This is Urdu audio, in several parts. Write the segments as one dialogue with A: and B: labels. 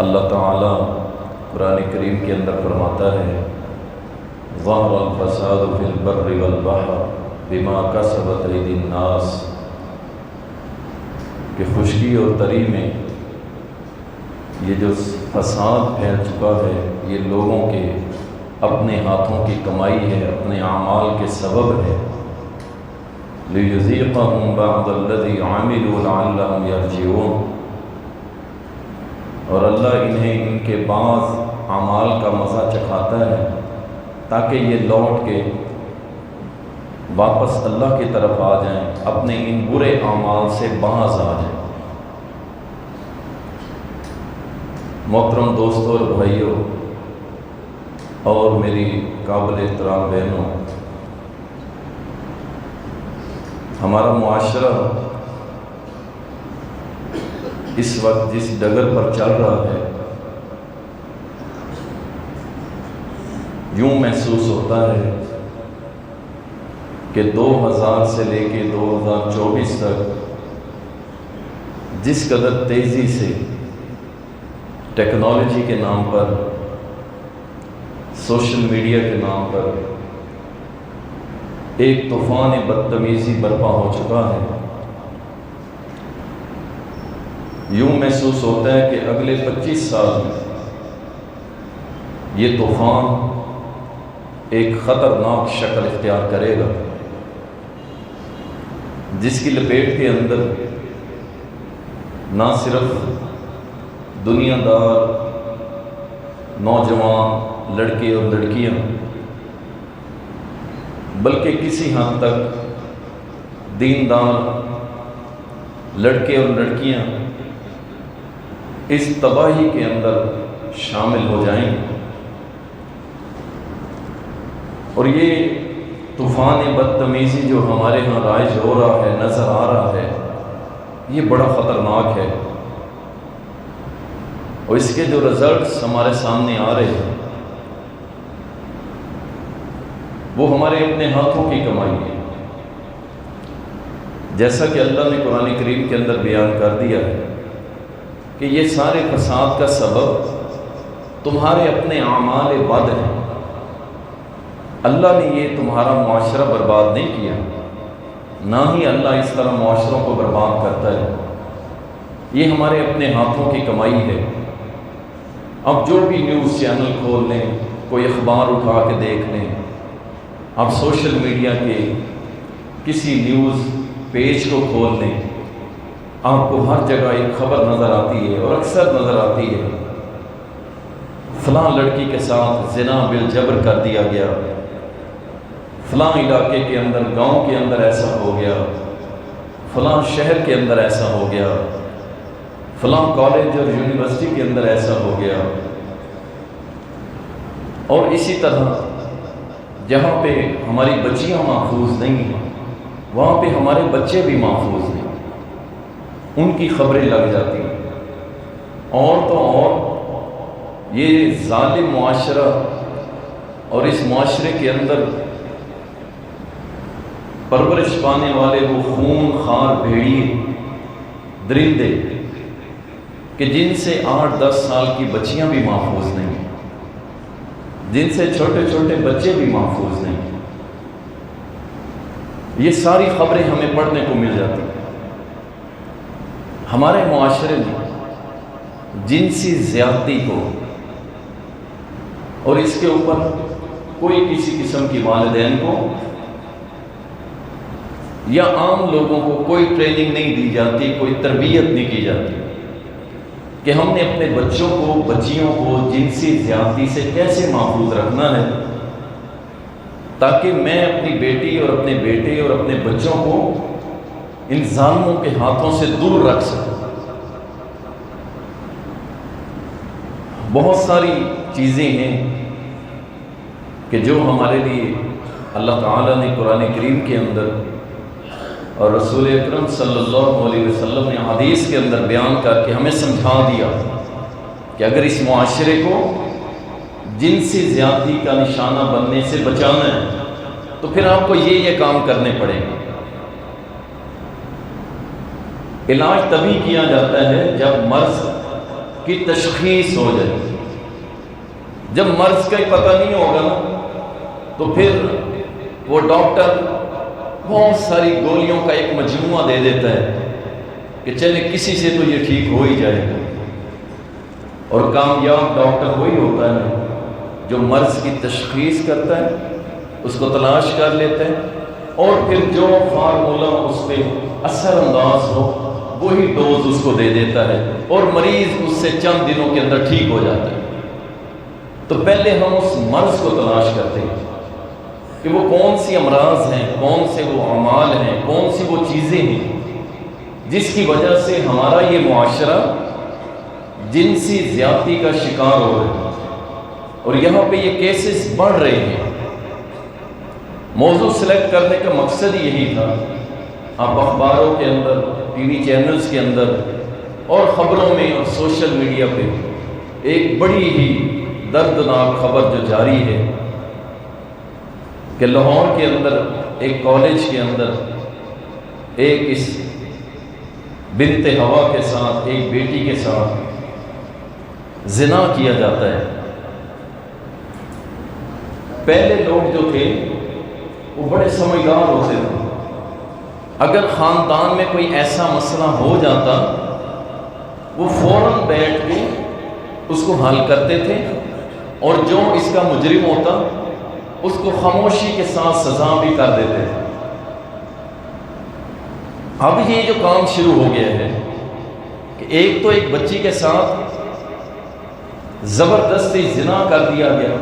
A: اللہ تعالیٰ قرآن کریم کے اندر فرماتا ہے ظہر الفساد فی البر والبحر بما کسبت ایدی الناس، کہ خشکی اور تری میں یہ جو فساد پھیل چکا ہے یہ لوگوں کے اپنے ہاتھوں کی کمائی ہے، اپنے اعمال کے سبب ہے۔ لِيُذِيقَهُمْ بَعْضَ الَّذِي عَمِلُوا لَعَلَّهُمْ يَرْجِعُونَ، اور اللہ انہیں ان کے بعض اعمال کا مزہ چکھاتا ہے تاکہ یہ لوٹ کے واپس اللہ کی طرف آ جائیں، اپنے ان برے اعمال سے باز آ جائیں۔ محترم دوستوں اور بھائیوں اور میری قابل احترام بہنوں، ہمارا معاشرہ اس وقت جس ڈگر پر چل رہا ہے، یوں محسوس ہوتا ہے کہ 2000 سے لے کے 2024 تک جس قدر تیزی سے ٹیکنالوجی کے نام پر، سوشل میڈیا کے نام پر ایک طوفان بدتمیزی برپا ہو چکا ہے، یوں محسوس ہوتا ہے کہ اگلے 25 سال میں یہ طوفان ایک خطرناک شکل اختیار کرے گا، جس کی لپیٹ کے اندر نہ صرف دنیا دار نوجوان لڑکے اور لڑکیاں بلکہ کسی حد تک دیندار لڑکے اور لڑکیاں اس تباہی کے اندر شامل ہو جائیں گے۔ اور یہ طوفان بدتمیزی جو ہمارے ہاں رائج ہو رہا ہے، نظر آ رہا ہے، یہ بڑا خطرناک ہے، اور اس کے جو رزلٹس ہمارے سامنے آ رہے ہیں وہ ہمارے اپنے ہاتھوں کی کمائی ہے۔ جیسا کہ اللہ نے قرآن کریم کے اندر بیان کر دیا ہے کہ یہ سارے فساد کا سبب تمہارے اپنے اعمال بد ہیں، اللہ نے یہ تمہارا معاشرہ برباد نہیں کیا، نہ ہی اللہ اس طرح معاشروں کو برباد کرتا ہے، یہ ہمارے اپنے ہاتھوں کی کمائی ہے۔ اب جو بھی نیوز چینل کھول لیں، کوئی اخبار اٹھا کے دیکھ لیں، آپ سوشل میڈیا کے کسی نیوز پیج کو کھول لیں، آپ کو ہر جگہ ایک خبر نظر آتی ہے، اور اکثر نظر آتی ہے فلاں لڑکی کے ساتھ زنا بالجبر کر دیا گیا، فلاں علاقے کے اندر، گاؤں کے اندر ایسا ہو گیا، فلاں شہر کے اندر ایسا ہو گیا، فلاں کالج اور یونیورسٹی کے اندر ایسا ہو گیا۔ اور اسی طرح جہاں پہ ہماری بچیاں محفوظ نہیں ہیں وہاں پہ ہمارے بچے بھی محفوظ نہیں، ان کی خبریں لگ جاتی ہیں۔ اور تو اور یہ ظالم معاشرہ اور اس معاشرے کے اندر پرورش پانے والے وہ خون خوار بھیڑیے درندے کہ جن سے 8-10 سال کی بچیاں بھی محفوظ نہیں ہیں، جن سے چھوٹے چھوٹے بچے بھی محفوظ نہیں ہیں، یہ ساری خبریں ہمیں پڑھنے کو مل جاتی ہیں۔ ہمارے معاشرے میں جنسی زیادتی کو اور اس کے اوپر کوئی کسی قسم کی والدین کو یا عام لوگوں کو کوئی ٹریننگ نہیں دی جاتی، کوئی تربیت نہیں کی جاتی کہ ہم نے اپنے بچوں کو، بچیوں کو جنسی زیادتی سے کیسے محفوظ رکھنا ہے تاکہ میں اپنی بیٹی اور اپنے بیٹے اور اپنے بچوں کو ان ظالموں کے ہاتھوں سے دور رکھ سکوں۔ بہت ساری چیزیں ہیں کہ جو ہمارے لیے اللہ تعالیٰ نے قرآن کریم کے اندر اور رسول اکرم صلی اللہ علیہ وسلم نے حدیث کے اندر بیان کر کے ہمیں سمجھا دیا کہ اگر اس معاشرے کو جنسی زیادتی کا نشانہ بننے سے بچانا ہے تو پھر آپ کو یہ کام کرنے پڑیں گے۔ علاج تبھی کیا جاتا ہے جب مرض کی تشخیص ہو جائے۔ جب مرض کا ہی پتہ نہیں ہوگا نا تو پھر وہ ڈاکٹر بہت ساری گولیوں کا ایک مجموعہ دے دیتا ہے کہ چلے کسی سے تو یہ ٹھیک ہو ہی جائے گا، اور کامیاب ڈاکٹر وہی ہوتا ہے جو مرض کی تشخیص کرتا ہے، اس کو تلاش کر لیتا ہے، اور پھر جو فارمولہ اس پہ اثر انداز ہو وہی ڈوز اس کو دے دیتا ہے، اور مریض اس سے چند دنوں کے اندر ٹھیک ہو جاتا ہے۔ تو پہلے ہم اس مرض کو تلاش کرتے ہیں کہ وہ کون سی امراض ہیں، کون سے وہ اعمال ہیں، کون سی وہ چیزیں ہیں جس کی وجہ سے ہمارا یہ معاشرہ جنسی زیادتی کا شکار ہو رہا ہے، اور یہاں پہ یہ کیسز بڑھ رہے ہیں۔ موضوع سلیکٹ کرنے کا مقصد یہی تھا، آپ اخباروں کے اندر، ٹی وی چینلز کے اندر اور خبروں میں اور سوشل میڈیا پہ ایک بڑی ہی دردناک خبر جو جاری ہے کہ لاہور کے اندر ایک کالج کے اندر ایک اس بنت ہوا کے ساتھ، ایک بیٹی کے ساتھ زنا کیا جاتا ہے۔ پہلے لوگ جو تھے وہ بڑے سمجھدار ہوتے تھے، اگر خاندان میں کوئی ایسا مسئلہ ہو جاتا وہ فوراً بیٹھ کے اس کو حل کرتے تھے، اور جو اس کا مجرم ہوتا اس کو خاموشی کے ساتھ سزا بھی کر دیتے تھے۔ اب یہ جو کام شروع ہو گیا ہے کہ ایک تو ایک بچی کے ساتھ زبردستی زنا کر دیا گیا،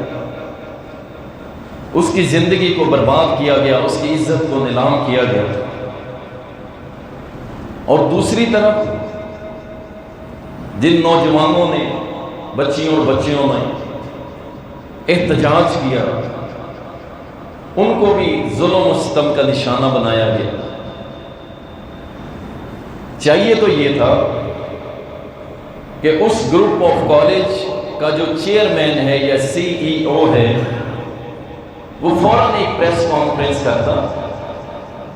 A: اس کی زندگی کو برباد کیا گیا، اس کی عزت کو نیلام کیا گیا، اور دوسری طرف جن نوجوانوں نے، بچیوں اور بچیوں نے احتجاج کیا، ان کو بھی ظلم و ستم کا نشانہ بنایا گیا۔ چاہیے تو یہ تھا کہ اس گروپ آف کالج کا جو چیئرمین ہے یا CEO ہے وہ فوراً ایک پریس کانفرنس کرتا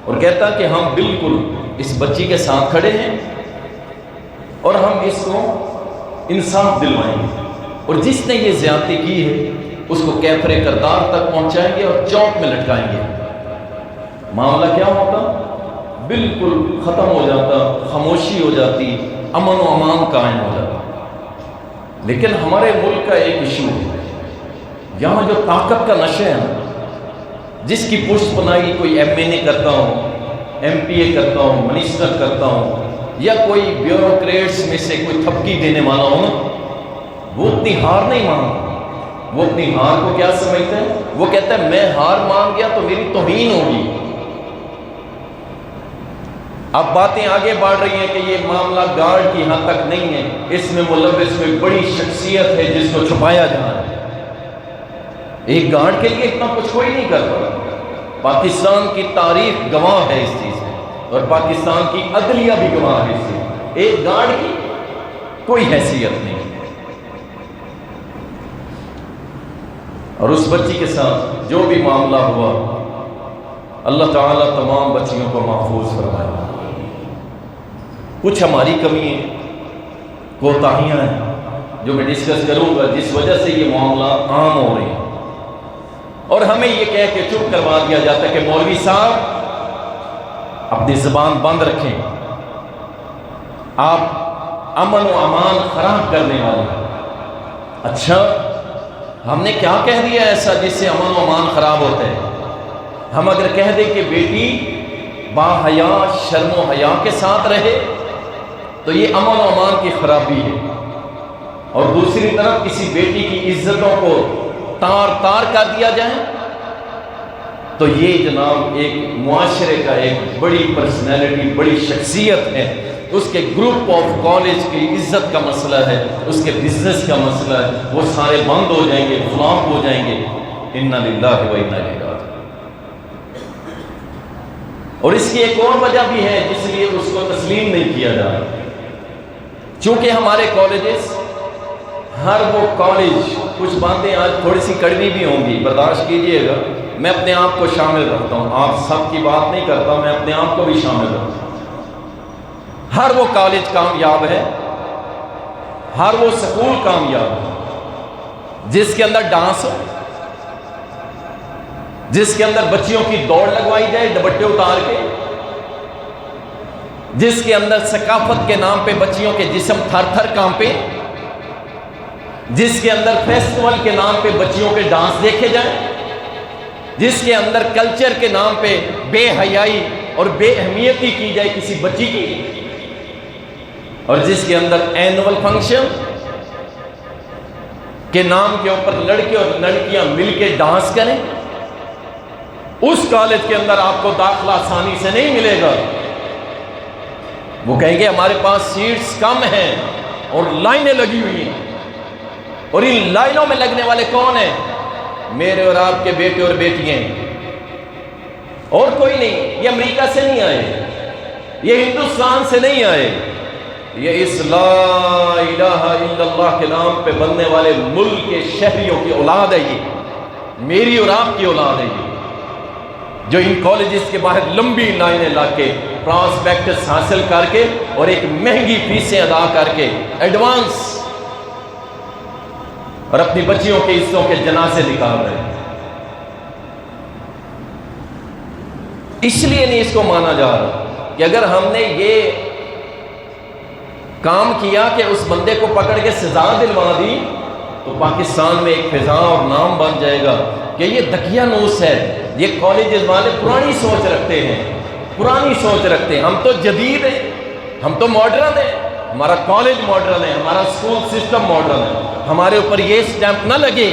A: اور کہتا کہ ہم بالکل اس بچی کے ساتھ کھڑے ہیں اور ہم اس کو انصاف دلوائیں گے، اور جس نے یہ زیادتی کی ہے اس کو کیفر کردار تک پہنچائیں گے اور چوک میں لٹکائیں گے۔ معاملہ کیا ہوتا؟ بالکل ختم ہو جاتا، خاموشی ہو جاتی، امن و امان قائم ہو جاتا۔ لیکن ہمارے ملک کا ایک ایشو ہے، یہاں جو طاقت کا نشہ ہے نا، جس کی پشت پناہی کوئی MA کرتا ہوں، MPA کرتا ہوں، منسٹر کرتا ہوں، یا کوئی بیوروکریٹس میں سے کوئی تھپکی دینے والا ہو نا، وہ اپنی ہار نہیں مانتا۔ وہ اپنی ہار کو کیا سمجھتا ہے؟ وہ کہتا ہے میں ہار مان گیا تو میری توہین ہوگی۔ اب باتیں آگے بڑھ رہی ہیں کہ یہ معاملہ گارڈ کی حد تک نہیں ہے، اس میں ملوث میں بڑی شخصیت ہے جس کو چھپایا جا رہا ہے۔ ایک گارڈ کے لیے اتنا کچھ کوئی نہیں کرتا۔ پاکستان کی تاریخ گواہ ہے اس چیز میں، اور پاکستان کی عدلیہ بھی گواہ ہے اس چیز میں۔ ایک گارڈ کی کوئی حیثیت نہیں، اور اس بچی کے ساتھ جو بھی معاملہ ہوا، اللہ تعالیٰ تمام بچیوں کو محفوظ فرمائے۔ کچھ ہماری کمیاں، کوتاہیاں ہیں جو میں ڈسکس کروں گا، جس وجہ سے یہ معاملات عام ہو رہے ہیں، اور ہمیں یہ کہہ کے چپ کروا دیا جاتا ہے کہ مولوی صاحب اپنی زبان بند رکھیں، آپ امن و امان خراب کرنے والے ہیں۔ اچھا، ہم نے کیا کہہ دیا ایسا جس سے امن و امان خراب ہوتا ہے؟ ہم اگر کہہ دیں کہ بیٹی با حیا، شرم و حیا کے ساتھ رہے تو یہ امن و امان کی خرابی ہے، اور دوسری طرف کسی بیٹی کی عزتوں کو تار تار کر دیا جائے تو یہ جناب ایک معاشرے کا ایک بڑی پرسنالٹی، بڑی شخصیت ہے، اس کے گروپ آف کالج کی عزت کا مسئلہ ہے، اس کے بزنس کا مسئلہ ہے، وہ سارے بند ہو جائیں گے، فلاپ ہو جائیں گے۔ انا للہ و انا الیہ راجعون۔ اور اس کی ایک اور وجہ بھی ہے جس لیے اس کو تسلیم نہیں کیا جا رہا، چونکہ ہمارے کالجز، ہر وہ کالج، کچھ باتیں آج تھوڑی سی کڑوی بھی ہوں گی، برداشت کیجئے گا، میں اپنے آپ کو شامل رکھتا ہوں، آپ سب کی بات نہیں کرتا، میں اپنے آپ کو بھی شامل رکھتا ہوں۔ ہر وہ کالج کامیاب ہے ہر وہ سکول کامیاب ہو جس کے اندر ڈانس ہو، جس کے اندر بچیوں کی دوڑ لگوائی جائے دوپٹے اتار کے، جس کے اندر ثقافت کے نام پہ بچیوں کے جسم تھر تھر کانپے، جس کے اندر فیسٹیول کے نام پہ بچیوں کے ڈانس دیکھے جائیں، جس کے اندر کلچر کے نام پہ بے حیائی اور بے اہمیتی کی جائے کسی بچی کی، اور جس کے اندر اینول فنکشن کے نام کے اوپر لڑکے اور لڑکیاں مل کے ڈانس کریں، اس کالج کے اندر آپ کو داخلہ آسانی سے نہیں ملے گا۔ وہ کہیں گے ہمارے پاس سیٹس کم ہیں اور لائنیں لگی ہوئی ہیں، اور ان لائنوں میں لگنے والے کون ہیں؟ میرے اور آپ کے بیٹے اور بیٹیاں ہیں، اور کوئی نہیں۔ یہ امریکہ سے نہیں آئے، یہ ہندوستان سے نہیں آئے، یہ اس لا الہ الا اللہ کے نام پہ بننے والے ملک کے شہریوں کی اولاد ہے۔ یہ میری اور آپ کی اولاد ہے، یہ جو ان کالجز کے باہر لمبی لائنیں لا کے پراسپیکٹس حاصل کر کے اور ایک مہنگی فیسیں ادا کر کے ایڈوانس اور اپنی بچیوں کے حصوں کے جنازے نکال رہے ہیں۔ اس لیے نہیں اس کو مانا جا رہا کہ اگر ہم نے یہ کام کیا کہ اس بندے کو پکڑ کے سزا دلوا دی تو پاکستان میں ایک فضا اور نام بن جائے گا کہ یہ دقیانوس ہے، یہ کالجز والے پرانی سوچ رکھتے ہیں، پرانی سوچ رکھتے ہیں۔ ہم تو جدید ہیں، ہم تو ماڈرن ہیں، ہمارا کالج ماڈرن ہے، ہمارا اسکول سسٹم ماڈرن ہے۔ ہمارے اوپر یہ سٹیمپ نہ لگے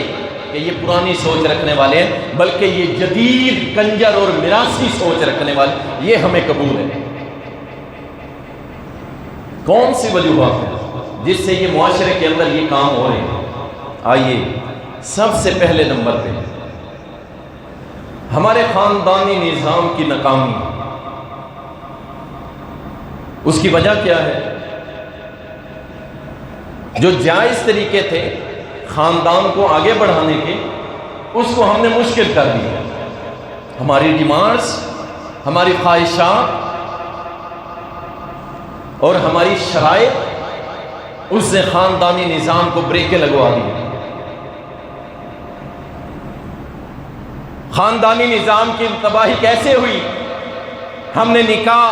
A: کہ یہ پرانی سوچ رکھنے والے ہیں، بلکہ یہ جدید کنجر اور میراثی سوچ رکھنے والے، یہ ہمیں قبول ہے۔ کون سی وجوہات ہے جس سے یہ معاشرے کے اندر یہ کام ہو رہے ہیں؟ آئیے سب سے پہلے نمبر پہ ہمارے خاندانی نظام کی ناکامی۔ اس کی وجہ کیا ہے؟ جو جائز طریقے تھے خاندان کو آگے بڑھانے کے، اس کو ہم نے مشکل کر دیا۔ ہماری ڈیمانڈز، ہماری خواہشات اور ہماری شرائط، اس نے خاندانی نظام کو بریکیں لگوا دی۔ خاندانی نظام کی تباہی کیسے ہوئی؟ ہم نے نکاح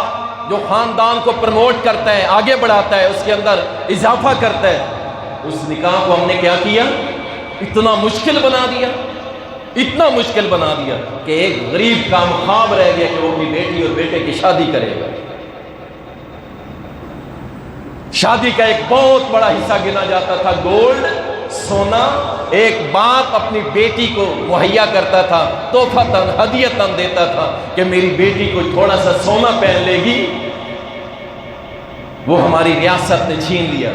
A: جو خاندان کو پروموٹ کرتا ہے، آگے بڑھاتا ہے، اس کے اندر اضافہ کرتا ہے، اس نکاح کو ہم نے کیا کیا؟ اتنا مشکل بنا دیا، اتنا مشکل بنا دیا کہ ایک غریب کا خواب رہ گیا کہ وہ اپنی بیٹی اور بیٹے کی شادی کرے گا۔ شادی کا ایک بہت بڑا حصہ گنا جاتا تھا گولڈ، سونا۔ ایک باپ اپنی بیٹی کو مہیا کرتا تھا، تحفہ ہدیۃً دیتا تھا کہ میری بیٹی کو تھوڑا سا سونا پہن لے گی۔ وہ ہماری ریاست نے چھین لیا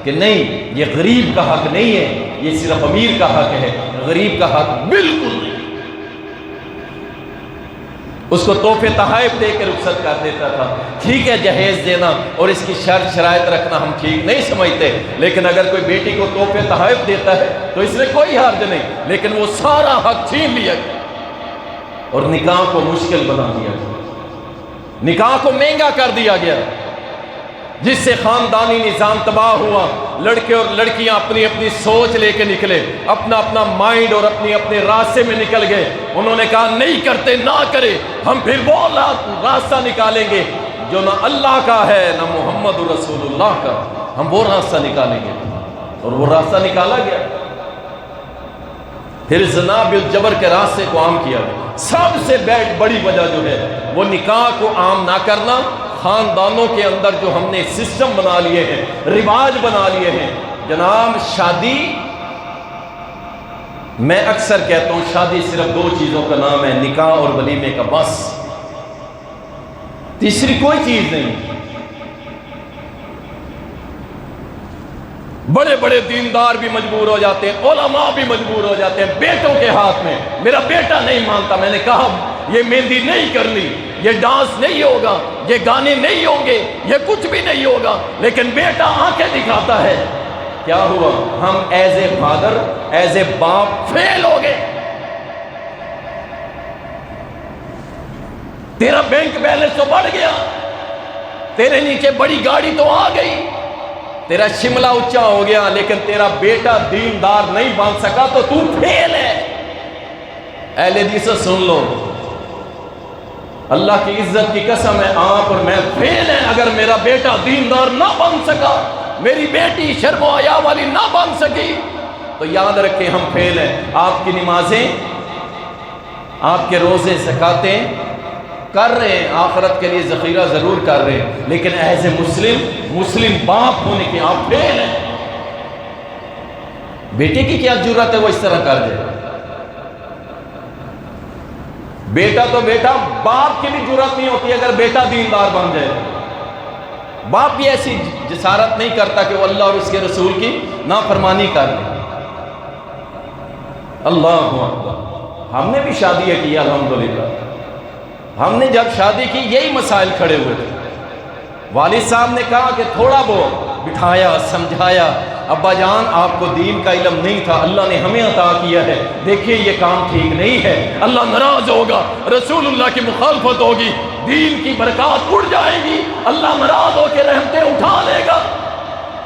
A: کہ نہیں، یہ غریب کا حق نہیں ہے، یہ صرف امیر کا حق ہے، غریب کا حق بالکل نہیں۔ اس کو تحفے تحائف دے کے رخصت کر دیتا تھا۔ ٹھیک ہے، جہیز دینا اور اس کی شرط شرائط رکھنا ہم ٹھیک نہیں سمجھتے، لیکن اگر کوئی بیٹی کو تحفے تحائف دیتا ہے تو اس میں کوئی حرج نہیں، لیکن وہ سارا حق چھین لیا اور نکاح کو مشکل بنا دیا گیا، نکاح کو مہنگا کر دیا گیا، جس سے خاندانی نظام تباہ ہوا۔ لڑکے اور لڑکیاں اپنی اپنی سوچ لے کے نکلے، اپنا اپنا مائنڈ اور اپنے اپنے راستے میں نکل گئے۔ انہوں نے کہا نہیں کرتے، نہ کرے، ہم پھر وہ راستہ نکالیں گے جو نہ اللہ کا ہے نہ محمد رسول اللہ کا، ہم وہ راستہ نکالیں گے، اور وہ راستہ نکالا گیا۔ پھر زنا بالجبر کے راستے کو عام کیا۔ سب سے بڑی وجہ جو ہے وہ نکاح کو عام نہ کرنا، خاندانوں کے اندر جو ہم نے سسٹم بنا لیے ہیں، رواج بنا لیے ہیں۔ جناب شادی، میں اکثر کہتا ہوں شادی صرف دو چیزوں کا نام ہے، نکاح اور ولیمے کا، بس، تیسری کوئی چیز نہیں۔ بڑے بڑے دیندار بھی مجبور ہو جاتے ہیں، علماء بھی مجبور ہو جاتے ہیں بیٹوں کے ہاتھ میں۔ میرا بیٹا نہیں مانتا، میں نے کہا یہ مہندی نہیں کرنی، یہ ڈانس نہیں ہوگا، یہ گانے نہیں ہوں گے، یہ کچھ بھی نہیں ہوگا، لیکن بیٹا آنکھیں دکھاتا ہے۔ کیا ہوا؟ ہم as a father, as a باپ فیل ہو گئے۔ تیرا بینک بیلنس تو بڑھ گیا، تیرے نیچے بڑی گاڑی تو آ گئی، تیرا شملہ اونچا ہو گیا لیکن تیرا بیٹا دیندار نہیں بن سکا تو تو فیل ہے۔ اہل حدیث سن لو، اللہ کی عزت کی قسم ہے آپ اور میں فیل ہیں اگر میرا بیٹا دیندار نہ بن سکا، میری بیٹی شرم و حیا والی نہ بن سکی تو یاد رکھیں ہم فیل ہیں۔ آپ کی نمازیں، آپ کے روزے زکاتیں کر رہے ہیں، آخرت کے لیے ذخیرہ ضرور کر رہے ہیں، لیکن ایز اے مسلم باپ ہونے کے آپ فیل ہیں۔ بیٹے کی کیا جرات ہے وہ اس طرح کر دے؟ بیٹا تو بیٹا، باپ کی بھی جرات نہیں ہوتی اگر بیٹا دیندار بن جائے۔ باپ بھی ایسی جسارت نہیں کرتا کہ وہ اللہ اور اس کے رسول کی نافرمانی کر لے۔ اللہ اکبر۔ ہم نے بھی شادی کی الحمدللہ، ہم نے جب شادی کی یہی مسائل کھڑے ہوئے تھے۔ والد صاحب نے کہا کہ تھوڑا بہت بٹھایا، سمجھایا، ابا جان آپ کو دین کا علم نہیں تھا، اللہ نے ہمیں عطا کیا ہے، دیکھیے یہ کام ٹھیک نہیں ہے، اللہ ناراض ہوگا، رسول اللہ کی مخالفت ہوگی، دین کی برکات اڑ جائے گی، اللہ ناراض ہو کے رحمتیں اٹھا لے گا۔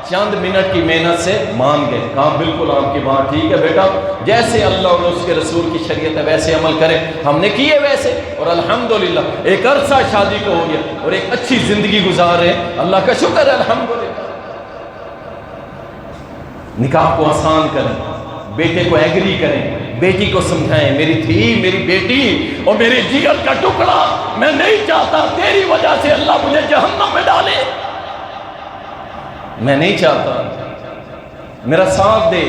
A: چند منٹ کی محنت سے مان گئے، کہا بالکل آپ کی بات ٹھیک ہے بیٹا، جیسے اللہ اور اس کے رسول کی شریعت ہے ویسے عمل کریں۔ ہم نے کیے ویسے، اور الحمدللہ ایک عرصہ شادی کو ہو گیا اور ایک اچھی زندگی گزار رہے ہیں، اللہ کا شکر ہے الحمدللہ۔ نکاح کو آسان کریں، بیٹے کو ایگری کریں، بیٹی کو سمجھائیں، میری تھی، میری بیٹی اور میرے جگر کا ٹکڑا، میں نہیں چاہتا تیری وجہ سے اللہ مجھے جہنم میں ڈالے، میں نہیں چاہتا، میرا ساتھ دے،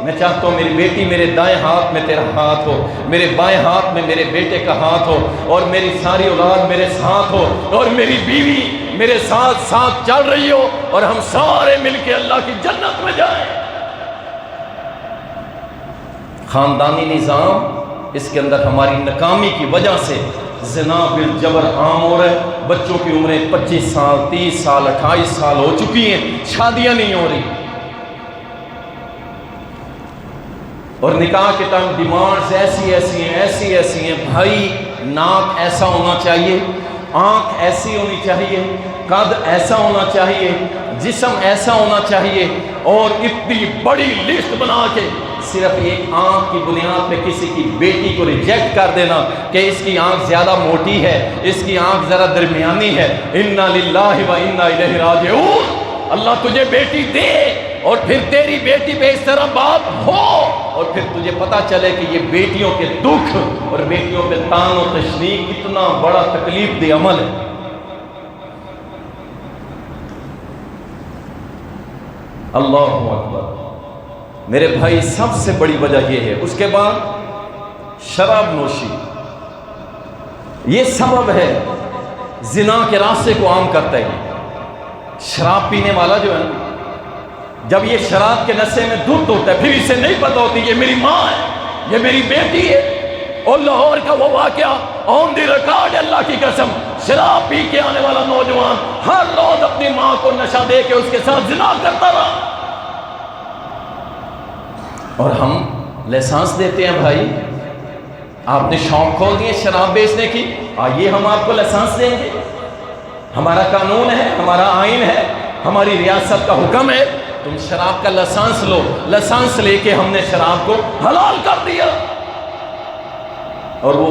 A: میں چاہتا ہوں میری بیٹی میرے دائیں ہاتھ میں تیرا ہاتھ ہو، میرے بائیں ہاتھ میں میرے بیٹے کا ہاتھ ہو، اور میری ساری اولاد میرے ساتھ ہو، اور میری بیوی میرے ساتھ ساتھ چل رہی ہو، اور ہم سارے مل کے اللہ کی جنت میں جائیں۔ خاندانی نظام، اس کے اندر ہماری ناکامی کی وجہ سے زنا بالجبر عام ہو رہا ہے، بچوں کی عمریں 25 سال 30 سال 28 سال ہو چکی ہیں، شادیاں نہیں ہو رہی، اور نکاح کے ٹائم ڈیمانڈز ایسی ہیں بھائی، ناک ایسا ہونا چاہیے، آنکھ ایسی ہونی چاہیے، قد ایسا ہونا چاہیے، جسم ایسا ہونا چاہیے، اور اتنی بڑی لسٹ بنا کے صرف ایک آنکھ کی بنیاد پہ کسی کی بیٹی کو ریجیکٹ کر دینا کہ اس کی آنکھ زیادہ موٹی ہے، اس کی آنکھ ذرا درمیانی ہے۔ انا للہ و انا الیہ راجعون۔ اللہ تجھے بیٹی دے اور پھر تیری بیٹی پہ اس طرح بات ہو، اور پھر تجھے پتا چلے کہ یہ بیٹیوں کے دکھ اور بیٹیوں پہ تان و تشنیع کتنا بڑا تکلیف دہ عمل ہے۔ اللہ اکبر۔ میرے بھائی سب سے بڑی وجہ یہ ہے، اس کے بعد شراب نوشی، یہ سبب ہے زنا کے راستے کو عام کرتا ہے۔ شراب پینے والا جو ہے نا، جب یہ شراب کے نشے میں دھت ہوتا ہے، پھر اسے نہیں پتا ہوتی یہ میری ماں ہے، یہ میری بیٹی ہے، اور لاہور کا وہ واقعہ آن دی ریکارڈ، اللہ کی قسم، شراب پی کے آنے والا نوجوان ہر روز اپنی ماں کو نشہ دے کے اس کے ساتھ زنا کرتا رہا، اور ہم لائسنس دیتے ہیں بھائی، آپ نے شوق کھول دیے شراب بیچنے کی، آئیے ہم آپ کو لائسنس دیں گے، ہمارا قانون ہے، ہمارا آئین ہے، ہماری ریاست کا حکم ہے، تم شراب کا لائسنس لو۔ لائسنس لے کے ہم نے شراب کو حلال کر دیا، اور وہ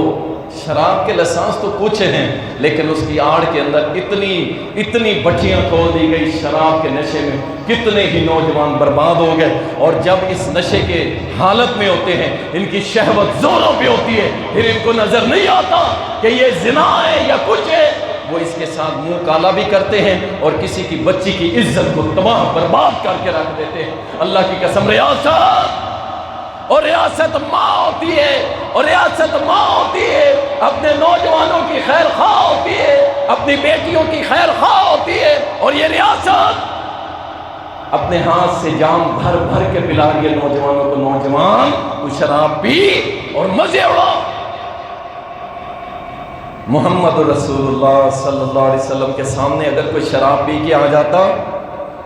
A: شراب کے لائسنس تو کچھ ہیں، لیکن اس کی آڑ کے اندر اتنی بٹھیاں کھول دی گئی، شراب کے نشے میں کتنے ہی نوجوان برباد ہو گئے، اور جب اس نشے کے حالت میں ہوتے ہیں، ان کی شہوت زوروں پہ ہوتی ہے، پھر ان کو نظر نہیں آتا کہ یہ زنا ہے یا کچھ ہے، وہ اس کے ساتھ منہ کالا بھی کرتے ہیں، اور کسی کی بچی کی عزت کو تباہ برباد کر کے رکھ دیتے ہیں۔ اللہ کی قسم، ریاست ماں ہوتی ہے، اور ریاست ماں ہوتی ہے، اپنے نوجوانوں کی خیر خواہ ہوتی ہے، اپنی بیٹیوں کی خیر خواہ ہوتی ہے، اور یہ ریاست اپنے ہاتھ سے جام بھر بھر کے پلا رہی ہے نوجوانوں کو، نوجوان تو شراب پی اور مزے اڑا۔ محمد رسول اللہ صلی اللہ علیہ وسلم کے سامنے اگر کوئی شراب پی کے آ جاتا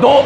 A: 2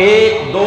A: 1, 2,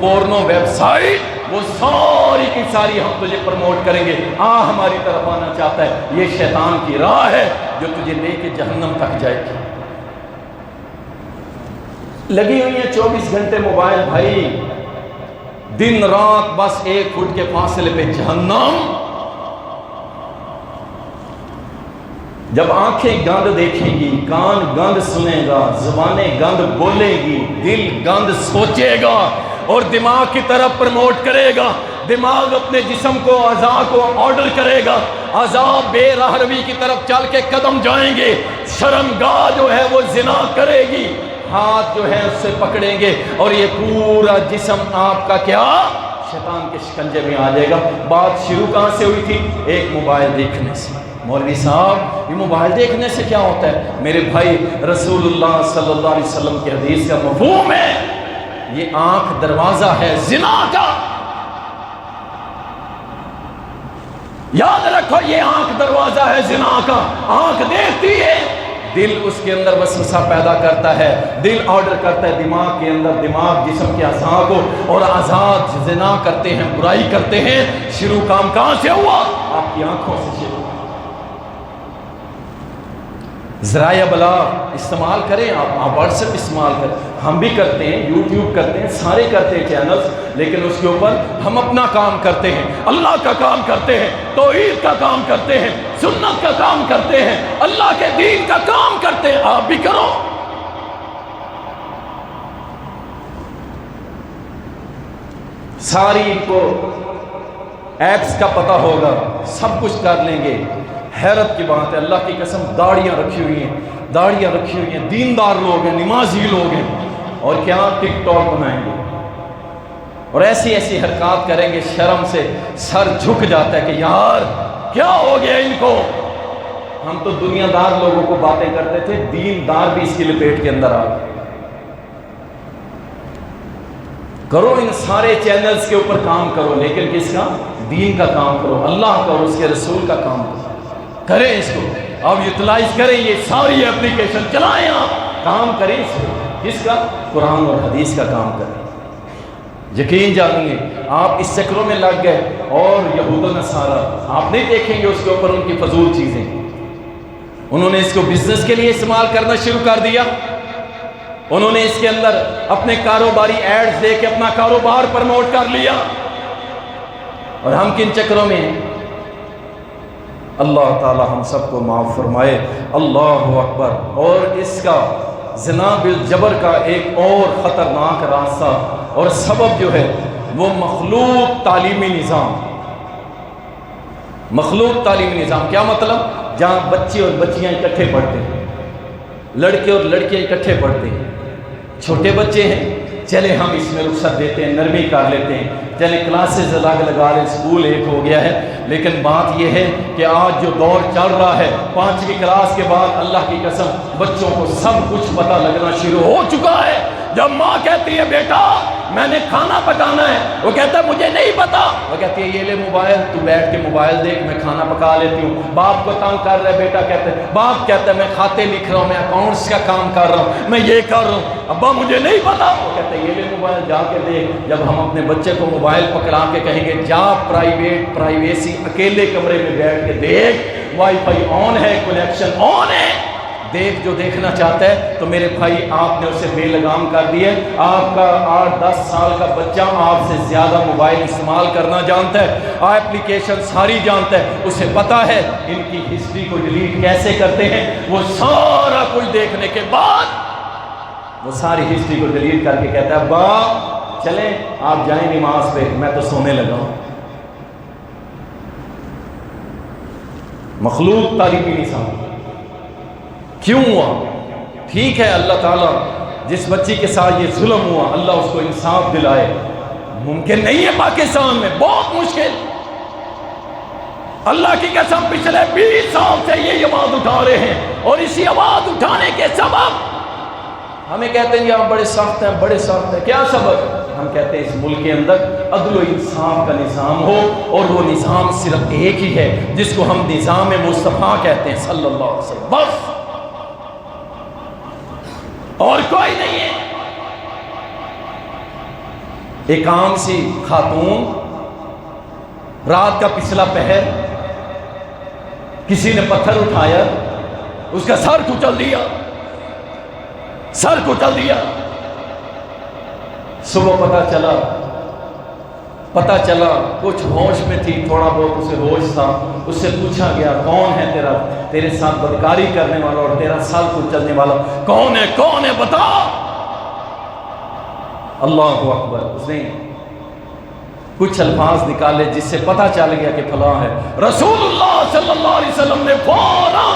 A: پورنو ویب سائٹ، وہ ساری کی ساری ہم تجھے پروموٹ کریں گے، ہماری طرف آنا چاہتا ہے۔ یہ شیطان کی راہ ہے جو تجھے لے کے جہنم تک جائے گی۔ لگی ہوئی ہیں 24 گھنٹے موبائل بھائی، دن رات بس 1 فٹ کے فاصلے پہ جہنم۔ جب آنکھیں گند دیکھیں گی، کان گند سنے گا، زبانیں گند بولے گی، دل گند سوچے گا اور دماغ کی طرف پروموٹ کرے گا۔ دماغ اپنے جسم کو، اعضاء کو آرڈر کرے گا، اعضاء بے راہ روی کی طرف چل کے قدم جائیں گے، شرمگاہ جو ہے وہ زنا کرے گی، ہاتھ جو ہے اس سے پکڑیں گے اور یہ پورا جسم آپ کا کیا شیطان کے شکنجے میں آ جائے گا۔ بات شروع کہاں سے ہوئی تھی؟ ایک موبائل دیکھنے سے۔ مولوی صاحب یہ موبائل دیکھنے سے کیا ہوتا ہے؟ میرے بھائی رسول اللہ صلی اللہ علیہ وسلم کی حدیث کا مفہوم ہے، یہ آنکھ دروازہ ہے زنا کا۔ یاد رکھو یہ آنکھ دروازہ ہے زنا کا۔ آنکھ دیکھتی ہے، دل اس کے اندر وسوسہ پیدا کرتا ہے، دل آرڈر کرتا ہے دماغ کے اندر، دماغ جسم کے اعضاء کو، اور اعضاء زنا کرتے ہیں، برائی کرتے ہیں۔ شروع کام کہاں سے ہوا؟ آپ کی آنکھوں سے شروع۔ ذرائع ابلاغ استعمال کریں، آپ واٹس ایپ استعمال کریں، ہم بھی کرتے ہیں، یوٹیوب کرتے ہیں، سارے کرتے ہیں چینلز، لیکن اس کے اوپر ہم اپنا کام کرتے ہیں، اللہ کا کام کرتے ہیں، توحید کا کام کرتے ہیں، سنت کا کام کرتے ہیں، اللہ کے دین کا کام کرتے ہیں۔ آپ بھی کرو۔ ساری ان کو ایپس کا پتہ ہوگا، سب کچھ کر لیں گے۔ حیرت کی بات ہے، اللہ کی قسم داڑیاں رکھی ہوئی ہیں، داڑیاں رکھی ہوئی ہیں، دیندار لوگ ہیں، نمازی لوگ ہیں، اور کیا ٹک ٹاک بنائیں گے اور ایسی ایسی حرکات کریں گے، شرم سے سر جھک جاتا ہے کہ یار کیا ہو گیا ان کو۔ ہم تو دنیا دار لوگوں کو باتیں کرتے تھے، دیندار بھی اس کی لپیٹ کے اندر آ گئے۔ کرو ان سارے چینلز کے اوپر کام کرو، لیکن کس کا؟ دین کا کام کرو، اللہ کا اور اس کے رسول کا کام کرو، کریں اس کو، اب یوٹیلائز کریں، یہ ساری اپلیکیشن چلائیں، آپ کام کریں اس کو، کس کا؟ قرآن اور حدیث کا کام کریں۔ یقین جانیے آپ اس چکروں میں لگ گئے، اور یہود و نصارہ آپ نہیں دیکھیں گے اس کے اوپر ان کی فضول چیزیں، انہوں نے اس کو بزنس کے لیے استعمال کرنا شروع کر دیا، انہوں نے اس کے اندر اپنے کاروباری ایڈز دے کے اپنا کاروبار پروموٹ کر لیا، اور ہم کن چکروں میں ہیں؟ اللہ تعالی ہم سب کو معاف فرمائے۔ اللہ اکبر۔ اور اس کا زنا بالجبر کا ایک اور خطرناک راستہ اور سبب جو ہے وہ مخلوط تعلیمی نظام۔ مخلوط تعلیمی نظام کیا مطلب؟ جہاں بچے اور بچیاں اکٹھے پڑھتے ہیں، لڑکے اور لڑکیاں اکٹھے پڑھتے ہیں، چھوٹے بچے ہیں، چلے ہم اس میں رخصت دیتے ہیں، نرمی کر لیتے ہیں، چلے کلاسز الگ لگا لیں، اسکول ایک ہو گیا ہے۔ لیکن بات یہ ہے کہ آج جو دور چل رہا ہے، 5ویں کلاس کے بعد اللہ کی قسم بچوں کو سب کچھ پتہ لگنا شروع ہو چکا ہے۔ جب ماں کہتی ہے بیٹا میں نے کھانا پکانا ہے، وہ کہتا ہے مجھے نہیں پتا، وہ کہتی ہے یہ لے موبائل، تو بیٹھ کے موبائل دیکھ، میں کھانا پکا لیتی ہوں۔ باپ کو تنگ کر رہا ہے بیٹا، کہتے ہیں باپ کہتا ہے میں کھاتے لکھ رہا ہوں، میں اکاؤنٹس کا کام کر رہا ہوں، میں یہ کر رہا ہوں، ابا مجھے نہیں پتا، وہ کہتا ہے یہ لے موبائل جا کے دیکھ۔ جب ہم اپنے بچے کو موبائل پکڑا کے کہیں گے جا پرائیویسی اکیلے کمرے میں بیٹھ کے دیکھ، وائی فائی آن ہے، کنیکشن آن ہے، دیکھ جو دیکھنا چاہتا ہے، تو میرے بھائی آپ نے اسے بے لگام کر دیے۔ آپ کا 8-10 سال کا بچہ آپ سے زیادہ موبائل استعمال کرنا جانتا ہے، اپلیکیشن ساری جانتا ہے، اسے پتا ہے ان کی ہسٹری کو ڈیلیٹ کیسے کرتے ہیں۔ وہ سارا کچھ دیکھنے کے بعد وہ ساری ہسٹری کو ڈیلیٹ کر کے کہتا ہے ابا چلیں آپ جائیں نماز پہ، میں تو سونے لگا ہوں۔ مخلوط تعلیمی نظام کیوں ہوا؟ ٹھیک ہے اللہ تعالیٰ جس بچی کے ساتھ یہ ظلم ہوا اللہ اس کو انصاف دلائے، ممکن نہیں ہے پاکستان میں، بہت مشکل۔ اللہ کی قسم پچھلے 20 سال سے یہ آواز اٹھا رہے ہیں، اور اسی آواز اٹھانے کے سبب ہمیں کہتے ہیں آپ بڑے سخت ہیں، بڑے سخت ہیں۔ کیا سبب؟ ہم کہتے ہیں اس ملک کے اندر عدل و انصاف کا نظام ہو، اور وہ نظام صرف ایک ہی ہے جس کو ہم نظام مصطفیٰ کہتے ہیں صلی اللہ علیہ وسلم، بس اور کوئی نہیں ہے۔ ایک عام سی خاتون، رات کا پچھلا پہر، کسی نے پتھر اٹھایا، اس کا سر کچل دیا، سر کچل دیا۔ صبح پتہ چلا کچھ ہوش میں تھی، تھوڑا بہت اسے ہوش تھا۔ اس سے پوچھا گیا کون ہے تیرے ساتھ بدکاری کرنے والا اور تیرا سر کچلنے والا کون ہے بتا۔ اللہ اکبر، اس نے کچھ الفاظ نکالے جس سے پتہ چل گیا کہ فلاں ہے۔ رسول اللہ صلی اللہ علیہ وسلم نے فوراً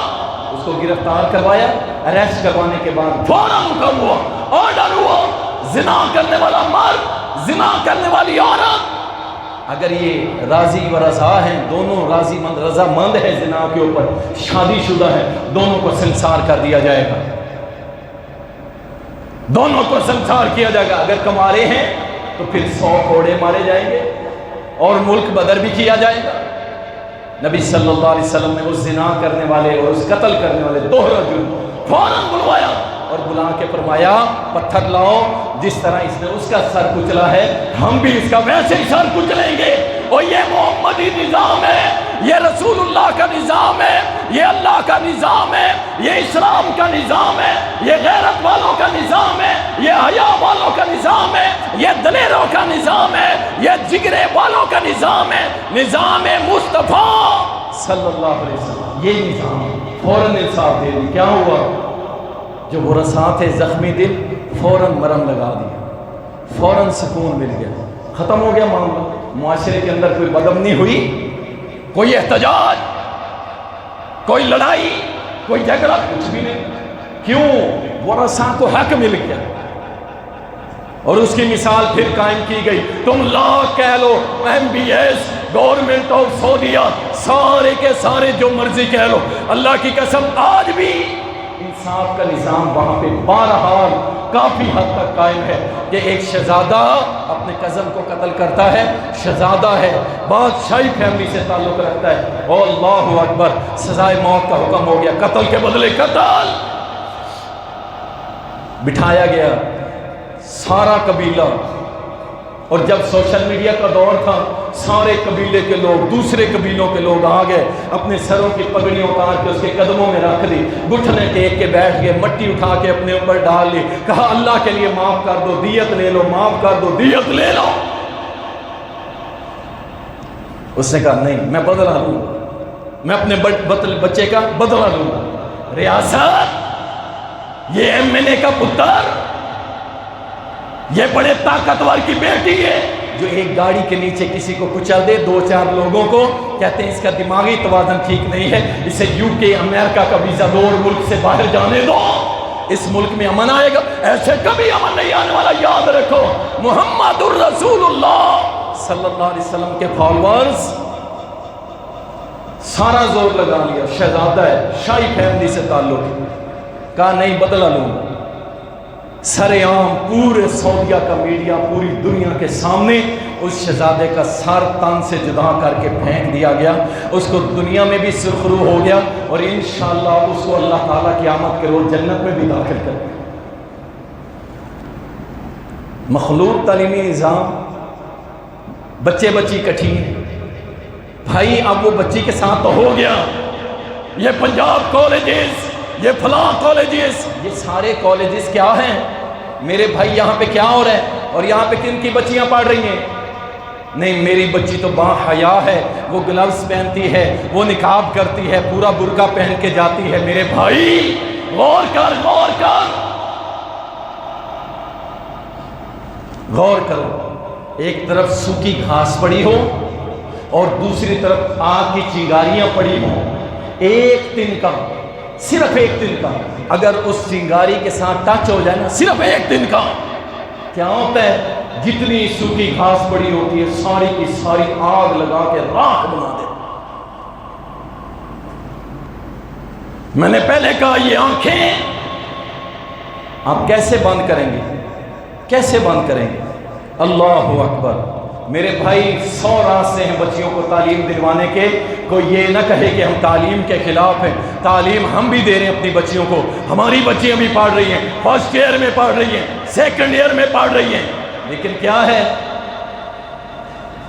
A: اس کو گرفتار کروایا۔ اریسٹ کروانے کے بعد فوراً حکم ہوا، آرڈر ہوا، زنا کرنے والا مرد، زنا کرنے والی عورت، اگر یہ راضی و رضا ہیں، دونوں راضی مند رضا مند ہے، زنا کے اوپر شادی شدہ ہے، دونوں کو سنسار کر دیا جائے گا، دونوں کو سنسار کیا جائے گا۔ اگر کمارے ہیں تو پھر 100 کوڑے مارے جائیں گے اور ملک بدر بھی کیا جائے گا۔ نبی صلی اللہ علیہ وسلم نے اس زنا کرنے والے اور اس قتل کرنے والے دوہرا جرم فوراً بلوایا اور بلا کے فرمایا پتھر لاؤ، جس طرح اس نے اس کا سر کچلا ہے ہم بھی اس کا ویسے ہی سر کچلیں گے۔ اور یہ محمدی نظام ہے، یہ رسول اللہ کا نظام ہے، یہ اللہ کا نظام ہے، یہ اسلام کا نظام ہے، یہ غیرت والوں کا نظام ہے، یہ حیا والوں کا نظام ہے، یہ دلیروں کا نظام ہے، یہ جگرے والوں کا نظام ہے، نظام مصطفیٰ صلی اللہ علیہ وسلم۔ یہ نظام فوراً انصاف دے دی۔ کیا ہوا؟ جو برساں تھے زخمی دل، فوراً مرم لگا دیا، فوراً سکون مل گیا، ختم ہو گیا معاملہ۔ معاشرے کے اندر کوئی بدامنی ہوئی، کوئی احتجاج، کوئی لڑائی، کوئی جھگڑا، کچھ بھی نہیں۔ کیوں؟ ورثاء کو حق مل گیا اور اس کی مثال پھر قائم کی گئی۔ تم لا کہہ لو، MBS، گورنمنٹ آف سعودیہ، سارے کے سارے جو مرضی کہہ لو، اللہ کی قسم آج بھی انصاف کا نظام وہاں پہ بہرحال کافی حد تک قائم ہے کہ ایک شہزادہ اپنے کزن کو قتل کرتا ہے، شہزادہ ہے، بادشاہی فیملی سے تعلق رکھتا ہے، اور اللہ اکبر، سزائے موت کا حکم ہو گیا، قتل کے بدلے قتل۔ بٹھایا گیا سارا قبیلہ، اور جب سوشل میڈیا کا دور تھا سارے قبیلے کے لوگ دوسرے قبیلوں کے لوگ آ گئے، اپنے سروں کی پگڑیاں اتار کے اس کے قدموں میں رکھ دی، گھٹنے ٹیک کے بیٹھ گئے، مٹی اٹھا کے اپنے اوپر ڈال لی، کہا اللہ کے لیے معاف کر دو، دیت لے لو، معاف کر دو، دیت لے لو۔ اس نے کہا نہیں، میں بدلہ لوں گا، میں اپنے بچے کا بدلہ لوں گا۔ ریاست، یہ MNA کا پتر، یہ بڑے طاقتور کی بیٹی ہے جو ایک گاڑی کے نیچے کسی کو کچل دے، 2-4 لوگوں کو، کہتے ہیں اس کا دماغی توازن ٹھیک نہیں ہے، اسے UK امریکہ کا ویزا دو اور ملک سے باہر جانے دو، اس ملک میں امن آئے گا۔ ایسے کبھی امن نہیں آنے والا، یاد رکھو۔ محمد الرسول اللہ صلی اللہ علیہ وسلم کے فالورز سارا زور لگا لیا، شہزادہ ہے، شاہی فیملی سے تعلق، کہا نہیں بدلہ لوں گا۔ سر عام پورے سعودیہ کا میڈیا پوری دنیا کے سامنے اس شہزادے کا سر تن سے جدا کر کے پھینک دیا گیا، اس کو دنیا میں بھی سرخرو ہو گیا، اور انشاءاللہ اس کو اللہ تعالیٰ قیامت کے روز جنت میں بھی داخل کر دے۔ مخلوق تعلیمی نظام، بچے بچی کٹھی ہیں بھائی، اب وہ بچی کے ساتھ تو ہو گیا، یہ پنجاب کالجز، یہ فلاں کالجز، یہ سارے کالجز کیا ہیں میرے بھائی؟ یہاں پہ کیا ہو رہا ہے؟ اور یہاں پہ کن کی بچیاں پڑھ رہی ہیں؟ نہیں، میری بچی تو با حیا ہے، وہ گلوز پہنتی ہے، وہ نقاب کرتی ہے، پورا برقع پہن کے جاتی ہے۔ میرے بھائی غور کر، غور کر، غور کرو۔ ایک طرف سوکھی گھاس پڑی ہو اور دوسری طرف آگ کی چنگاریاں پڑی ہوں، ایک دن کا، صرف ایک دن کا، اگر اس چنگاری کے ساتھ ٹچ ہو جائے نا، صرف ایک دن کا، کیا ہوتا ہے؟ جتنی سوکھی گھاس پڑی ہوتی ہے ساری کی ساری آگ لگا کے راکھ بنا دے۔ میں نے پہلے کہا یہ آنکھیں آپ کیسے بند کریں گے؟ کیسے بند کریں گے؟ اللہ اکبر۔ میرے بھائی 100 راستے ہیں بچیوں کو تعلیم دلوانے کے، کوئی یہ نہ کہے کہ ہم تعلیم کے خلاف ہیں، تعلیم ہم بھی دے رہے ہیں اپنی بچیوں کو، ہماری بچیاں بھی پڑھ رہی ہیں، فرسٹ ایئر میں پڑھ رہی ہیں، سیکنڈ ایئر میں پڑھ رہی ہیں، لیکن کیا ہے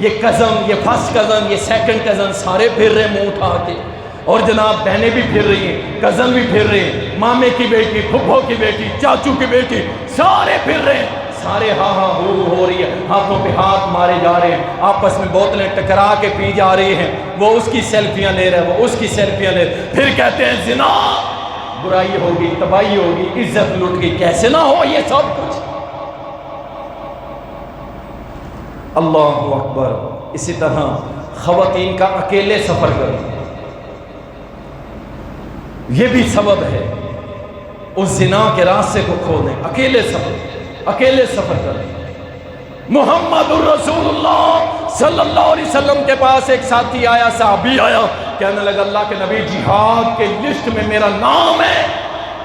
A: یہ کزن، یہ فرسٹ کزن، یہ سیکنڈ کزن سارے پھر رہے منہ اٹھا کے، اور جناب بہنیں بھی پھر رہی ہیں، کزن بھی پھر رہے ہیں، مامے کی بیٹی، پھپھو کی بیٹی، چاچو کی بیٹی، سارے پھر رہے ہیں، سارے ہاں ہاں ہو رہی ہے، ہاتھوں پہ ہاتھ مارے جا رہے ہیں، آپس میں بوتلیں ٹکرا کے پی جا رہی ہیں، وہ اس کی سیلفیاں لے رہے ہیں، وہ اس کی سیلفیاں لے رہے ہیں، پھر کہتے ہیں زنا، برائی ہوگی، تباہی ہوگی، عزت لٹ گئی، کیسے نہ ہو یہ سب کچھ۔ اللہ اکبر۔ اسی طرح خواتین کا اکیلے سفر کرنا، یہ بھی سبب ہے اس زنا کے راستے کو کھولنے، اکیلے سفر کرنا۔ محمد الرسول اللہ صلی اللہ علیہ وسلم کے پاس ایک ساتھی آیا، صحابی آیا، کہنے لگا اللہ کے نبی جہاد کے لسٹ میں میرا نام ہے،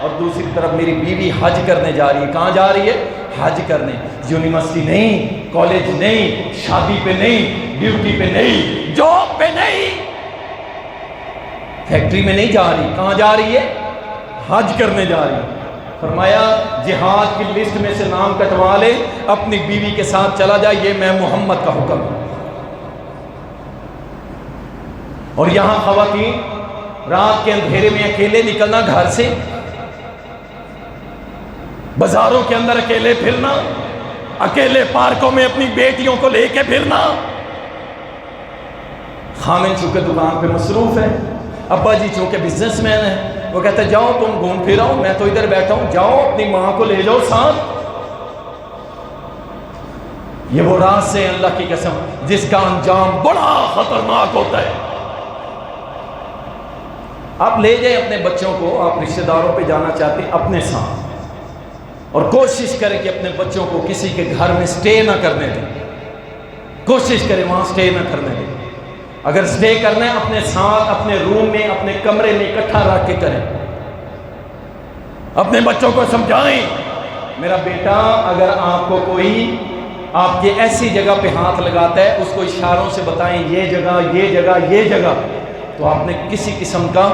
A: اور دوسری طرف میری بیوی حج کرنے جا رہی ہے۔ کہاں جا رہی ہے؟ حج کرنے، یونیورسٹی نہیں، کالج نہیں، شادی پہ نہیں، ڈیوٹی پہ نہیں، جاب پہ نہیں، فیکٹری میں نہیں جا رہی، کہاں جا رہی ہے؟ حج کرنے جا رہی ہے۔ فرمایا جہاد کی لسٹ میں سے نام کٹوا لے، اپنی بیوی کے ساتھ چلا جائے، یہ میں محمد کا حکم ہے۔ اور یہاں خواتین رات کے اندھیرے میں اکیلے نکلنا گھر سے، بازاروں کے اندر اکیلے پھرنا، اکیلے پارکوں میں اپنی بیٹیوں کو لے کے پھرنا۔ خامن چونکہ دکان پہ مصروف ہے، ابا جی چونکہ بزنس مین ہے، وہ کہتے ہیں جاؤ تم گھوم پھر آؤ، میں تو ادھر بیٹھا ہوں، جاؤ اپنی ماں کو لے جاؤ ساتھ۔ یہ وہ راز ہے اللہ کی قسم جس کا انجام بڑا خطرناک ہوتا ہے۔ آپ لے جائیں اپنے بچوں کو، آپ رشتہ داروں پہ جانا چاہتے ہیں اپنے ساتھ، اور کوشش کریں کہ اپنے بچوں کو کسی کے گھر میں سٹے نہ کرنے دیں، کوشش کریں وہاں سٹے نہ کرنے دیں۔ اگر سٹے کرنا ہے اپنے ساتھ، اپنے روم میں، اپنے کمرے میں اکٹھا رکھ کے کریں۔ اپنے بچوں کو سمجھائیں، میرا بیٹا اگر آپ کو کوئی آپ کی ایسی جگہ پہ ہاتھ لگاتا ہے، اس کو اشاروں سے بتائیں یہ جگہ، یہ جگہ، یہ جگہ، تو آپ نے کسی قسم کا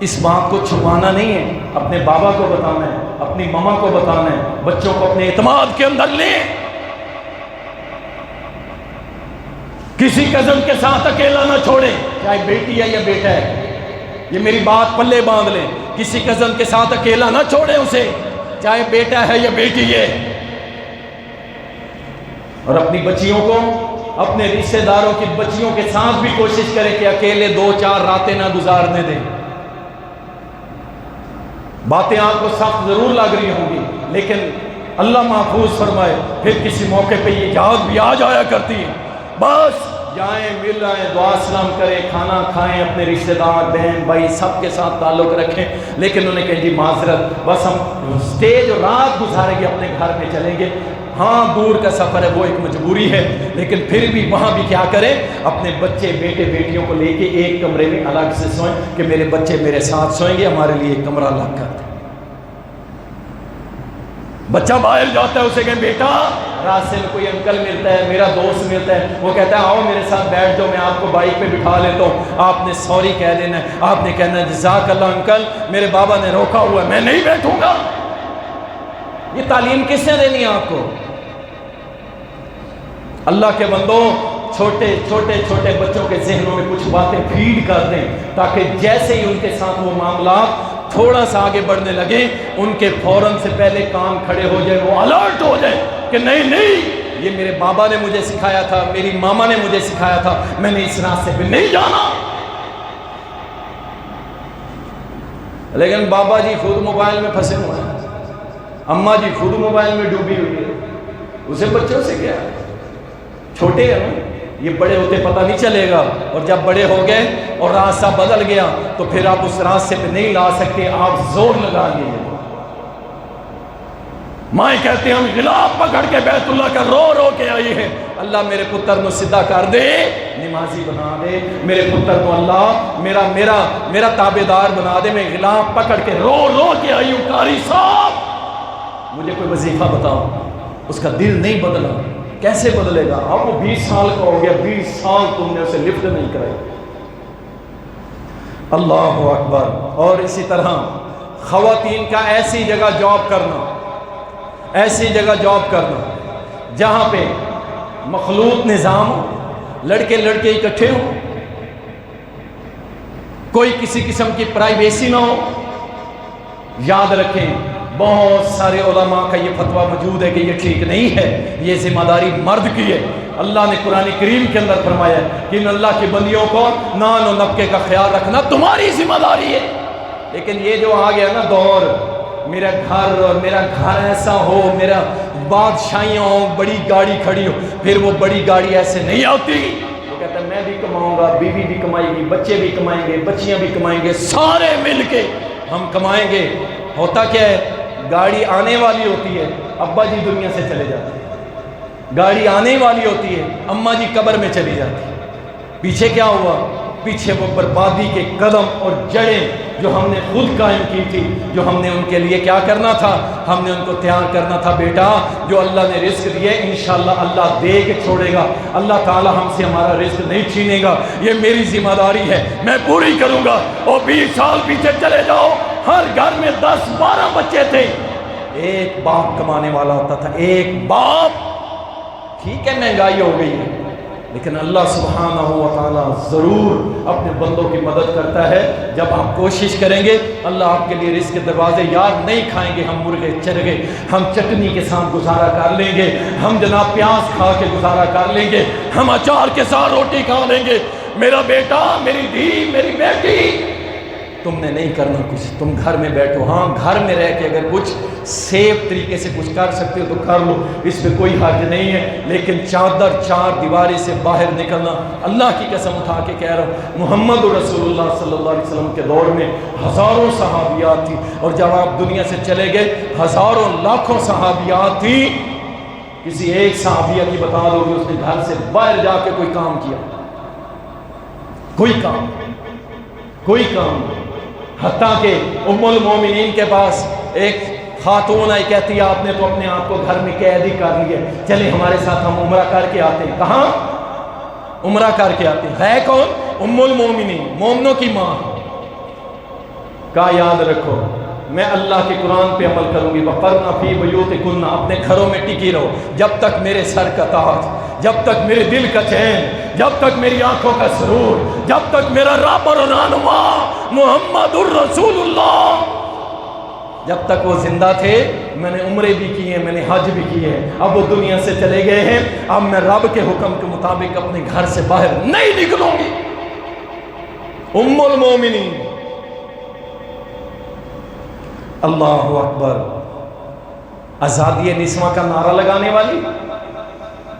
A: اس بات کو چھپانا نہیں ہے، اپنے بابا کو بتانا ہے، اپنی ماما کو بتانا ہے، بچوں کو اپنے اعتماد کے اندر لیں۔ کسی کزن کے ساتھ اکیلا نہ چھوڑیں، چاہے بیٹی ہے یا بیٹا ہے، یہ میری بات پلے باندھ لیں، کسی کزن کے ساتھ اکیلا نہ چھوڑیں اسے، چاہے بیٹا ہے یا بیٹی ہے۔ اور اپنی بچیوں کو، اپنے رشتہ داروں کی بچیوں کے ساتھ بھی کوشش کریں کہ اکیلے 2-4 راتیں نہ گزارنے دیں۔ باتیں آپ کو سخت ضرور لگ رہی ہوں گی، لیکن اللہ محفوظ فرمائے، پھر کسی موقع پہ یہ یاد بھی آ جایا کرتی ہے، بس جائیں، مل آئیں، دعا سلام کریں، کھانا کھائیں، اپنے رشتہ دار بہن بھائی سب کے ساتھ تعلق رکھیں، لیکن انہوں نے کہا جی معذرت، بس ہم سٹیج اور رات گزاریں گے، اپنے گھر میں چلیں گے۔ ہاں دور کا سفر ہے، وہ ایک مجبوری ہے، لیکن پھر بھی وہاں بھی کیا کریں، اپنے بچے بیٹے بیٹیوں کو لے کے ایک کمرے میں الگ سے سوئیں کہ میرے بچے میرے ساتھ سوئیں گے، ہمارے لیے ایک کمرہ الگ کر دیں۔ بچہ باہر جاتا ہے، اسے کہیں بیٹا راستے میں کوئی انکل ملتا ہے، میرا دوست ملتا ہے، وہ کہتا ہے آؤ میرے ساتھ بیٹھ جاؤ، میں آپ کو بائک پہ بٹھا لیتا ہوں، آپ نے سوری کہہ دینا ہے، آپ نے کہنا ہے جزاک اللہ انکل، میرے بابا نے روکا ہوا ہے، میں نہیں بیٹھوں گا۔ یہ تعلیم کس نے دینی ہے آپ کو؟ اللہ کے بندوں، چھوٹے چھوٹے بچوں کے ذہنوں میں کچھ باتیں فیڈ کر دیں، تاکہ جیسے ہی ان کے ساتھ وہ معاملات تھوڑا سا آگے بڑھنے لگے، ان کے فوراً سے پہلے کان کھڑے ہو جائیں، وہ الرٹ ہو جائیں کہ نہیں، یہ میرے بابا نے مجھے سکھایا تھا، میری ماما نے مجھے سکھایا تھا، میں نے اس راستے پہ نہیں جانا۔ لیکن بابا جی خود موبائل میں پھنسے ہوئے ہیں، اماں جی خود موبائل میں ڈوبی ہوئی ہے، اسے بچوں سے کیا ہے؟ چھوٹے ہیں نا، یہ بڑے ہوتے پتہ نہیں چلے گا، اور جب بڑے ہو گئے اور راستہ بدل گیا تو پھر آپ اس راستے پہ نہیں لا سکتے، آپ زور لگا لیجیے۔ مائیں کہتے ہیں ہم غلاف پکڑ کے بیت اللہ کا رو رو کے آئی ہیں، اللہ میرے پتر کو سیدھا کر دے، نمازی بنا دے، میرے پتر کو اللہ میرا تابعدار بنا دے، میں غلاف پکڑ کے رو رو کے آئی ہوں، قاری صاحب مجھے کوئی وظیفہ بتاؤ۔ اس کا دل نہیں بدلا، کیسے بدلے گا؟ اب وہ 20 سال کا ہو گیا، 20 سال تم نے اسے لفٹ نہیں کرائی۔ اللہ اکبر۔ اور اسی طرح خواتین کا ایسی جگہ جاب کرنا جہاں پہ مخلوط نظام ہو، لڑکے لڑکے اکٹھے ہوں، کوئی کسی قسم کی پرائیویسی نہ ہو. یاد رکھیں بہت سارے علماء کا یہ فتویٰ موجود ہے کہ یہ ٹھیک نہیں ہے، یہ ذمہ داری مرد کی ہے. اللہ نے قرآن کریم کے اندر فرمایا ہے کہ ان اللہ کی بندیوں کو نان و نفقے کا خیال رکھنا تمہاری ذمہ داری ہے. لیکن یہ جو آ گیا نا دور، میرا گھر ایسا ہو، میرا بادشاہیاں ہو، بڑی گاڑی کھڑی ہو، پھر وہ بڑی گاڑی ایسے نہیں آتی. وہ کہتا ہے میں بھی کماؤں گا، بیوی بھی کمائے گی، بچے بھی کمائیں گے، بچیاں بھی کمائیں گے، سارے مل کے ہم کمائیں گے. ہوتا کیا ہے، گاڑی آنے والی ہوتی ہے، ابا جی دنیا سے چلے جاتے ہیں. گاڑی آنے والی ہوتی ہے، اماں جی قبر میں چلی جاتی ہے. پیچھے کیا ہوا؟ پیچھے وہ بربادی کے قدم اور جڑیں جو ہم نے خود قائم کی تھی، جو ہم نے ان کے لیے کیا کرنا تھا، ہم نے ان کو تیار کرنا تھا. بیٹا جو اللہ نے رزق دیے انشاءاللہ اللہ دے کے چھوڑے گا، اللہ تعالی ہم سے ہمارا رزق نہیں چھینے گا. یہ میری ذمہ داری ہے، میں پوری کروں گا. اور 20 سال پیچھے چلے جاؤ، ہر گھر میں 10-12 بچے تھے، ایک باپ کمانے والا ہوتا تھا، ایک باپ. ٹھیک ہے مہنگائی ہو گئی ہے، لیکن اللہ سبحانہ و تعالیٰ ضرور اپنے بندوں کی مدد کرتا ہے. جب آپ کوشش کریں گے اللہ آپ کے لیے رزق کے دروازے. یار نہیں کھائیں گے ہم مرغے چرگے، ہم چٹنی کے ساتھ گزارا کر لیں گے، ہم جناب پیاز کھا کے گزارا کر لیں گے، ہم اچار کے ساتھ روٹی کھا لیں گے. میرا بیٹا، میری دھی، میری بیٹی، تم نے نہیں کرنا کچھ، تم گھر میں بیٹھو. ہاں گھر میں رہ کے اگر کچھ سیف طریقے سے کچھ کر سکتے ہو تو کر لو، اس میں کوئی حرج نہیں ہے. لیکن چار دیواری سے باہر نکلنا، اللہ کی قسم اٹھا کے کہہ رہا ہوں، محمد رسول اللہ صلی اللہ علیہ وسلم کے دور میں ہزاروں صحابیات تھی، اور جب آپ دنیا سے چلے گئے ہزاروں لاکھوں صحابیات تھی. کسی ایک صحابیہ کی بتا دو کہ اس نے گھر سے باہر جا کے کوئی کام کیا؟ کوئی کام. حتیٰ کہ ام المومنین کے پاس ایک خاتون آئی، کہتی ہے آپ نے تو اپنے آپ کو گھر میں قید ہی کر لیا، چلے ہمارے ساتھ ہم عمرہ کر کے آتے ہیں. کہاں عمرہ کر کے آتے ہیں؟ ہے کون؟ ام المومنین، مومنوں کی ماں. کہا یاد رکھو میں اللہ کے قرآن پہ عمل کروں گی. وقرن فی بیوتکن، اپنے گھروں میں ٹکی رہو جب تک میرے سر کا تاج، جب تک میرے دل کا چین، جب تک میری آنکھوں کا سرور، جب تک میرا رب اور رہنما محمد الرسول اللہ، جب تک وہ زندہ تھے میں نے عمرے بھی کیے ہیں، میں نے حج بھی کیے ہیں. اب وہ دنیا سے چلے گئے ہیں، اب میں رب کے حکم کے مطابق اپنے گھر سے باہر نہیں نکلوں گی. ام المومنین. اللہ اکبر. آزادی نسواں کا نعرہ لگانے والی،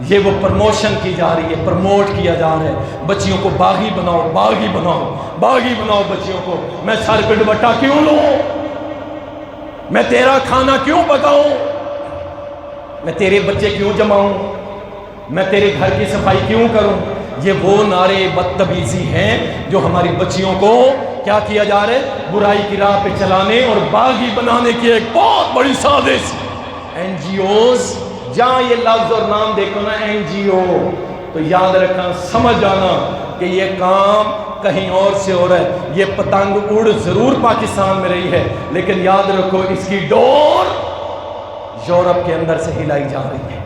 A: یہ وہ پروموشن کی جا رہی ہے، پروموٹ کیا جا رہا ہے. بچیوں کو باغی بناؤ، باغی بناؤ، باغی بناؤ بچیوں کو. میں سر پہ دوپٹہ کیوں لوں؟ میں تیرا کھانا کیوں پکاؤں؟ میں تیرے بچے کیوں جماؤں؟ میں تیرے گھر کی صفائی کیوں کروں؟ یہ وہ نعرے بدتمیزی ہیں جو ہماری بچیوں کو کیا کیا جا رہا ہے؟ برائی کی راہ پہ چلانے اور باغی بنانے کی ایک بہت بڑی سازش. این جی اوز، جہاں یہ لفظ اور نام دیکھو نا این جی او، تو یاد رکھنا، سمجھ جانا کہ یہ کام کہیں اور سے ہو رہا ہے. یہ پتنگ اڑ ضرور پاکستان میں رہی ہے، لیکن یاد رکھو اس کی ڈور یورپ کے اندر سے ہلائی جا رہی ہے.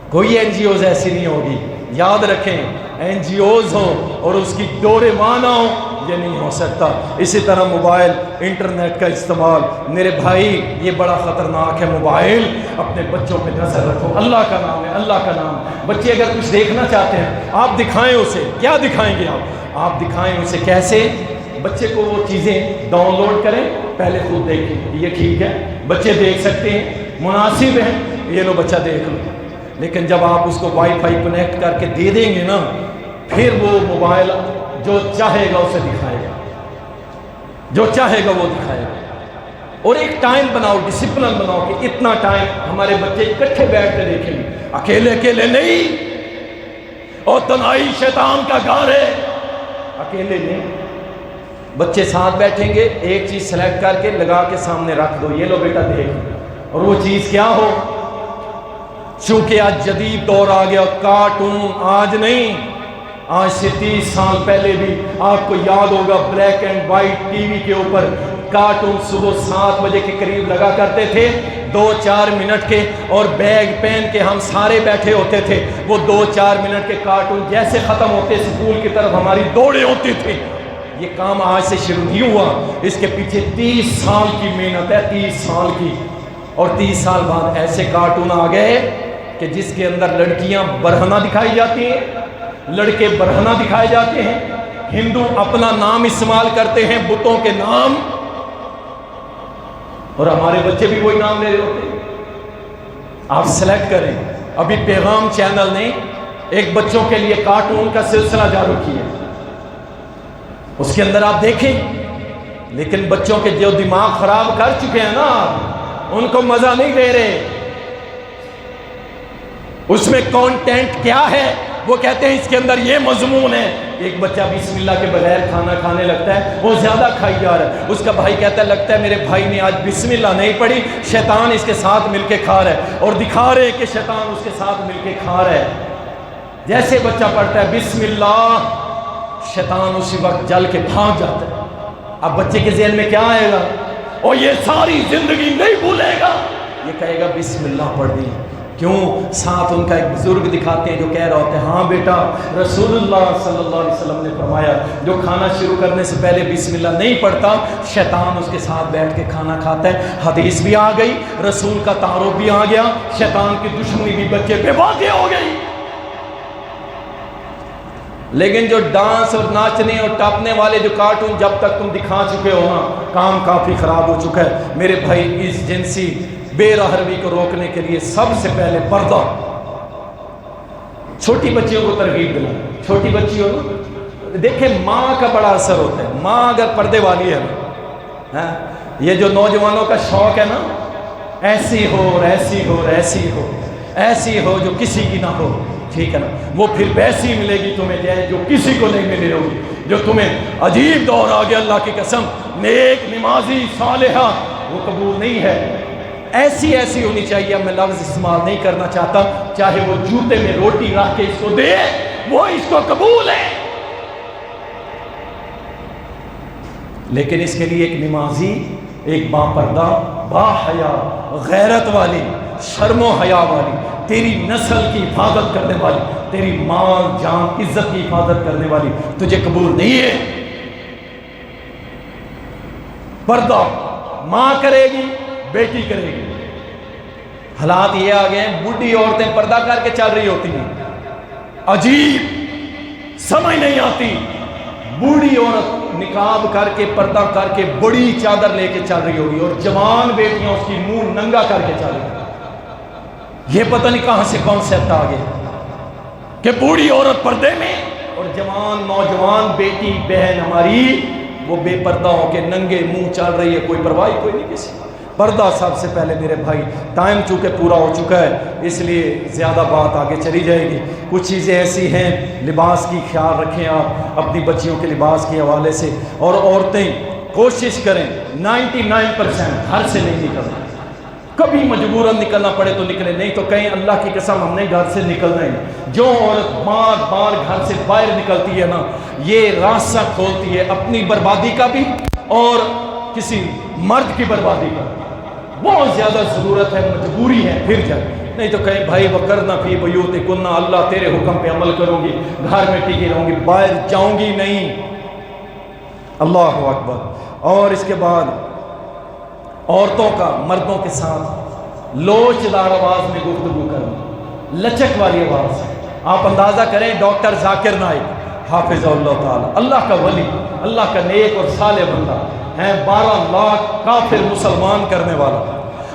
A: کوئی این جی اوز ایسی نہیں ہوگی. یاد رکھیں این جی اوز ہوں اور اس کی ڈوریں مانا ہوں، یہ نہیں ہو سکتا. اسی طرح موبائل، انٹرنیٹ کا استعمال، میرے بھائی یہ بڑا خطرناک ہے. موبائل، اپنے بچوں پہ نظر رکھو. اللہ کا نام ہے، اللہ کا نام. بچے اگر کچھ دیکھنا چاہتے ہیں آپ دکھائیں اسے. کیا دکھائیں گے آپ دکھائیں اسے کیسے؟ بچے کو وہ چیزیں ڈاؤن لوڈ کریں، پہلے خود دیکھیں یہ ٹھیک ہے، بچے دیکھ سکتے ہیں، مناسب ہے، یہ لو بچہ دیکھ لو. لیکن جب آپ اس کو وائی فائی کنیکٹ کر کے دے دیں گے نا، پھر وہ موبائل جو چاہے گا اسے دکھائے گا، جو چاہے گا وہ دکھائے گا. اور ایک ٹائم بناؤ، ڈسپلن بناؤ کہ اتنا ٹائم ہمارے بچے اکٹھے بیٹھ کے دیکھیں گے، اکیلے نہیں. اور تنہائی شیطان کا گھر ہے، اکیلے نہیں. بچے ساتھ بیٹھیں گے، ایک چیز سلیکٹ کر کے لگا کے سامنے رکھ دو، یہ لو بیٹا دیکھ. اور وہ چیز کیا ہو؟ چونکہ آج جدید دور آ گیا، کارٹون آج نہیں، آج سے 30 سال پہلے بھی آپ کو یاد ہوگا black and white T V کے اوپر کارٹون صبح 7 بجے کے قریب لگا کرتے تھے. 2-4 منٹ کے، اور بیگ پہن کے ہم سارے بیٹھے ہوتے تھے، وہ 2-4 منٹ کے کارٹون جیسے ختم ہوتے اسکول کی طرف ہماری دوڑیں ہوتی تھی۔ یہ کام آج سے شروع نہیں ہوا، اس کے پیچھے 30 سال کی محنت ہے، 30 سال کی۔ اور 30 سال بعد ایسے کارٹون آ گئے کہ جس کے اندر لڑکیاں برہنہ دکھائی جاتی ہیں، لڑکے برہنہ دکھائے جاتے ہیں، ہندو اپنا نام استعمال کرتے ہیں بتوں کے نام، اور ہمارے بچے بھی وہی نام لے رہے ہوتے ہیں۔ آپ سلیکٹ کریں۔ ابھی پیغام چینل نے ایک بچوں کے لیے کارٹون کا سلسلہ جاری کیا، اس کے اندر آپ دیکھیں، لیکن بچوں کے جو دماغ خراب کر چکے ہیں نا، ان کو مزہ نہیں دے رہے۔ اس میں کانٹینٹ کیا ہے؟ وہ کہتے ہیں اس کے اندر یہ مضمون ہے۔ ایک بچہ بسم اللہ کے بغیر کھانا کھانے لگتا ہے، وہ زیادہ کھائی جا رہا ہے، اس کا بھائی کہتا ہے لگتا ہے میرے بھائی نے آج بسم اللہ نہیں پڑھی، شیطان اس کے ساتھ مل کے کھا رہا ہے، اور دکھا رہے کہ شیطان اس کے ساتھ مل کے کھا رہا ہے۔ جیسے بچہ پڑھتا ہے بسم اللہ، شیطان اسی وقت جل کے بھاگ جاتا ہے۔ اب بچے کے ذہن میں کیا آئے گا؟ اور یہ ساری زندگی نہیں بھولے گا، یہ کہے گا بسم اللہ پڑھ دی۔ کیوں؟ ساتھ ان کا ایک بزرگ دکھاتے ہیں جو کہہ رہا ہوتا ہے ہاں بیٹا، رسول اللہ صلی اللہ علیہ وسلم نے فرمایا جو کھانا شروع کرنے سے پہلے بسم اللہ نہیں پڑھتا، شیطان اس کے ساتھ بیٹھ کے کھانا کھاتا ہے۔ حدیث بھی آ گئی، رسول کا تعارف بھی آ گیا، شیطان کی دشمنی بھی بچے پہ واقع ہو گئی۔ لیکن جو ڈانس اور ناچنے اور ٹاپنے والے جو کارٹون جب تک تم دکھا چکے ہو نا، کام کافی خراب ہو چکا ہے میرے بھائی۔ اس جنسی بے رہروی کو روکنے کے لیے سب سے پہلے پردہ۔ چھوٹی بچیوں کو ترغیب دلائیں، چھوٹی بچیوں کو دیکھیں، ماں کا بڑا اثر ہوتا ہے۔ ماں اگر پردے والی ہے نا، یہ جو نوجوانوں کا شوق ہے نا، ایسی ہو اور ایسی ہو اور ایسی ہو، ایسی ہو جو کسی کی نہ ہو، ٹھیک ہے نا، وہ پھر ویسی ملے گی تمہیں جو کسی کو نہیں ملے ہوگی۔ جو تمہیں عجیب دور آ گیا، اللہ کی قسم، نیک نمازی صالحہ، وہ قبول نہیں ہے۔ ایسی ہونی چاہیے، میں لفظ استعمال نہیں کرنا چاہتا، چاہے وہ جوتے میں روٹی رکھ کے اس کو دے، وہ اس کو قبول ہے، لیکن اس کے لیے ایک نمازی، ایک با پردہ، با حیا، غیرت والی، شرم و حیا والی، تیری نسل کی حفاظت کرنے والی، تیری مال جان عزت کی حفاظت کرنے والی تجھے قبول نہیں ہے۔ پردہ ماں کرے گی، بیٹی کرے گی۔ حالات یہ آ گئے ہیں، بوڑھی عورتیں پردہ کر کے چل رہی ہوتی ہیں، عجیب، سمجھ نہیں آتی۔ بوڑھی عورت نقاب کر کے، پردہ کر کے، بڑی چادر لے کے چل رہی ہوگی، اور جوان بیٹیاں اس کی منہ ننگا کر کے چل رہی ہوگی۔ یہ پتہ نہیں کہاں سے کانسیپٹ آ گیا کہ بوڑھی عورت پردے میں، اور جوان نوجوان بیٹی بہن ہماری وہ بے پردہ ہو کے ننگے منہ چل رہی ہے، کوئی پرواہ کوئی نہیں کسی۔ پردہ سب سے پہلے میرے بھائی۔ ٹائم چونکہ پورا ہو چکا ہے اس لیے زیادہ بات آگے چلی جائے گی۔ کچھ چیزیں ایسی ہیں، لباس کی خیال رکھیں آپ اپنی بچیوں کے لباس کے حوالے سے، اور عورتیں کوشش کریں 99% گھر سے نہیں نکلنا۔ کبھی مجبوراً نکلنا پڑے تو نکلے، نہیں تو کہیں اللہ کی قسم ہم نے گھر سے نکلنا ہی نہیں۔ جو عورت بار بار گھر سے باہر نکلتی ہے نا، یہ راستہ کھولتی ہے اپنی بربادی کا بھی اور کسی مرد کی بربادی کا۔ بہت زیادہ ضرورت ہے، مجبوری ہے، پھر جائے، نہیں تو کہیں بھائی وَقَرْنَ فِي بُيُوتِكُنَّ، اللہ تیرے حکم پہ عمل کروں گی، گھر میں ٹکی رہوں گی، باہر جاؤں گی نہیں۔ اللہ اکبر۔ اور اس کے بعد عورتوں کا مردوں کے ساتھ لوچدار آواز میں گفتگو کرنا، لچک والی آواز۔ آپ اندازہ کریں ڈاکٹر ذاکر نائک حافظ اللہ تعالی، اللہ کا ولی، اللہ کا نیک اور صالح بندہ ہیں، 12 لاکھ کافر مسلمان کرنے والا،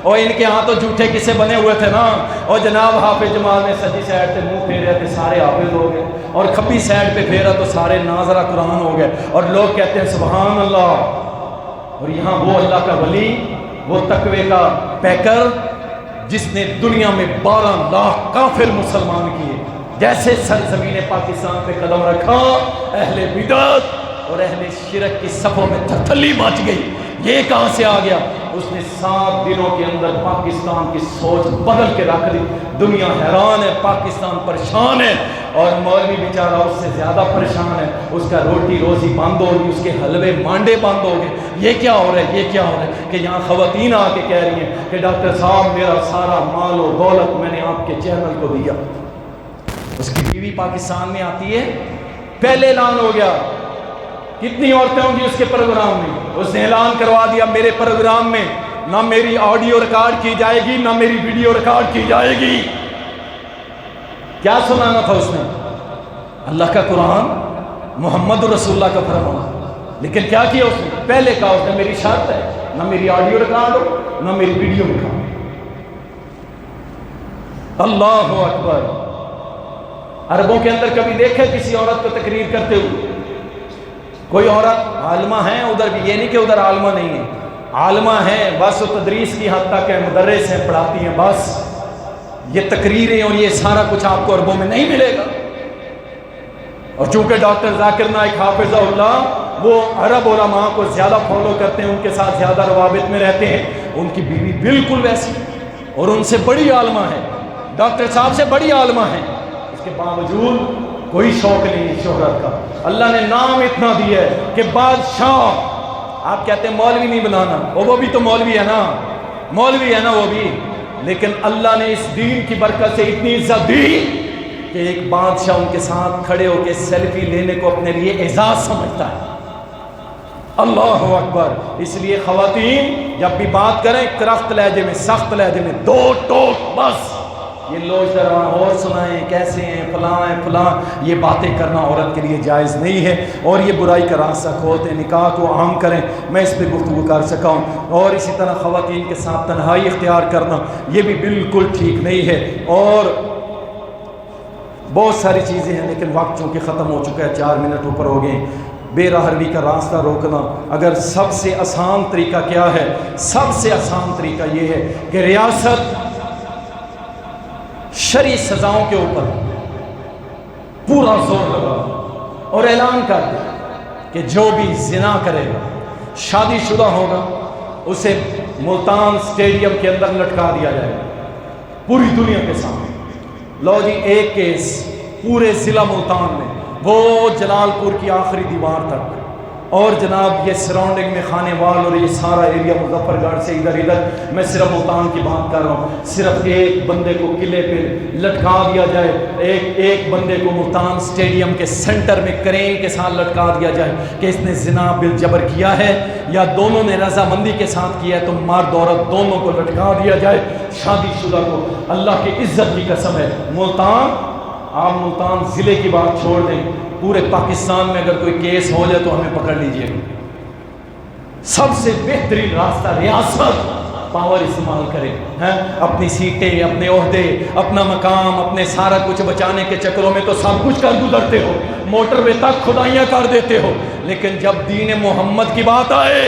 A: اور ان کے ہاں تو جھوٹے قصے بنے ہوئے تھے نا، اور جناب حافظ جمال نے سجی سائڈ سے منہ پھیرے تھے سارے حافظ ہو گئے، اور کھبی سائڈ پہ پھیرا تو سارے ناظرہ قرآن ہو گئے، اور لوگ کہتے ہیں سبحان اللہ۔ اور یہاں وہ اللہ کا ولی، وہ تقوی کا پیکر جس نے دنیا میں 12 لاکھ کافر مسلمان کیے، جیسے سرزمین پاکستان پہ قدم رکھا، اہل بدعت اور اہل شرک کی صفوں میں تھتھلی مچ گئی، یہ کہاں سے آ گیا؟ اس نے 7 دنوں کے اندر پاکستان کی سوچ بدل کے رکھ دی. دنیا حیران ہے، پاکستان پریشان ہے، اور مولوی بیچارہ اس سے زیادہ پریشان ہے. اس کا روٹی روزی بند ہو گئی، اس کے حلوے مانڈے بند ہو گئے. یہ کیا ہو رہا ہے؟ یہ کیا ہو رہا ہے کہ یہاں خواتین آ کے کہہ رہی ہیں کہ ڈاکٹر صاحب میرا سارا مال و دولت میں نے آپ کے چینل کو دیا. اس کی بیوی پاکستان میں آتی ہے، پہلے اعلان ہو گیا کتنی عورتیں ہوں گی اس کے پروگرام میں. اس نے اعلان کروا دیا میرے پروگرام میں نہ میری آڈیو ریکارڈ کی جائے گی، نہ میری ویڈیو ریکارڈ کی جائے گی. کیا سنانا تھا اس نے؟ اللہ کا قرآن، محمد رسول اللہ کا فرمان. لیکن کیا کیا اس نے؟ پہلے کہا اس نے میری شرط ہے نہ میری آڈیو ریکارڈ ہو نہ میری ویڈیو ریکارڈ. اللہ اکبر. عربوں کے اندر کبھی دیکھا کسی عورت کو تقریر کرتے ہوئے؟ کوئی عورت عالمہ ہیں ادھر بھی، یہ نہیں کہ ادھر عالمہ نہیں ہے، عالمہ ہیں، بس وہ تدریس کی حد تک ہے، مدرس ہیں، پڑھاتی ہیں، بس. یہ تقریریں اور یہ سارا کچھ آپ کو عربوں میں نہیں ملے گا. اور چونکہ ڈاکٹر ذاکر نائک حافظہ اللہ وہ عرب علماء کو زیادہ فالو کرتے ہیں، ان کے ساتھ زیادہ روابط میں رہتے ہیں، ان کی بیوی بالکل ویسی اور ان سے بڑی عالمہ ہے، ڈاکٹر صاحب سے بڑی عالمہ ہے. اس کے باوجود کوئی شوق نہیں ہے شہرت کا. اللہ نے نام اتنا دیا ہے کہ بادشاہ. آپ کہتے ہیں مولوی نہیں بنانا، وہ بھی تو مولوی ہے نا، مولوی ہے نا وہ بھی. لیکن اللہ نے اس دین کی برکت سے اتنی عزت دی کہ ایک بادشاہ ان کے ساتھ کھڑے ہو کے سیلفی لینے کو اپنے لیے اعزاز سمجھتا ہے. اللہ اکبر. اس لیے خواتین جب بھی بات کریں کرخت لہجے میں، سخت لہجے میں، دو ٹوک بس. یہ لوج درواں اور سنائیں کیسے ہیں فلاں ہیں فلاں، یہ باتیں کرنا عورت کے لیے جائز نہیں ہے. اور یہ برائی کا راستہ کھولتے، نکاح کو عام کریں، میں اس پہ گفتگو کر سکا ہوں. اور اسی طرح خواتین کے ساتھ تنہائی اختیار کرنا یہ بھی بالکل ٹھیک نہیں ہے. اور بہت ساری چیزیں ہیں لیکن وقت چونکہ ختم ہو چکا ہے، 4 منٹ اوپر ہو گئے. بے راہروی کا راستہ روکنا، اگر سب سے آسان طریقہ کیا ہے؟ سب سے آسان طریقہ یہ ہے کہ ریاست شرعی سزاؤں کے اوپر پورا زور لگا اور اعلان کر دے کہ جو بھی زنا کرے گا، شادی شدہ ہوگا، اسے ملتان سٹیڈیم کے اندر لٹکا دیا جائے گا پوری دنیا کے سامنے. لو جی ایک کیس پورے ضلع ملتان میں، وہ جلال پور کی آخری دیوار تک، اور جناب یہ سراؤنڈنگ میں خانے وال اور یہ سارا ایریا مظفر گڑھ سے ادھر ادھر، میں صرف ملتان کی بات کر رہا ہوں. صرف ایک بندے کو قلعے پہ لٹکا دیا جائے، ایک بندے کو ملتان سٹیڈیم کے سینٹر میں کرین کے ساتھ لٹکا دیا جائے کہ اس نے زنا بالجبر کیا ہے یا دونوں نے رضامندی کے ساتھ کیا ہے، تو مرد عورت دونوں کو لٹکا دیا جائے. شادی شدہ کو، اللہ کی عزت کی قسم ہے، ملتان، آپ ملتان ضلع کی بات چھوڑ دیں، پورے پاکستان میں اگر کوئی کیس ہو جائے تو ہمیں پکڑ لیجئے گا. سب سے بہترین راستہ ریاست پاور استعمال کرے، اپنی سیٹیں، اپنے عہدے، اپنا مقام، اپنے سارا کچھ بچانے کے چکروں میں تو سب کچھ کر گزرتے ہو، موٹر وے تک کھدائیاں کر دیتے ہو. لیکن جب دین محمد کی بات آئے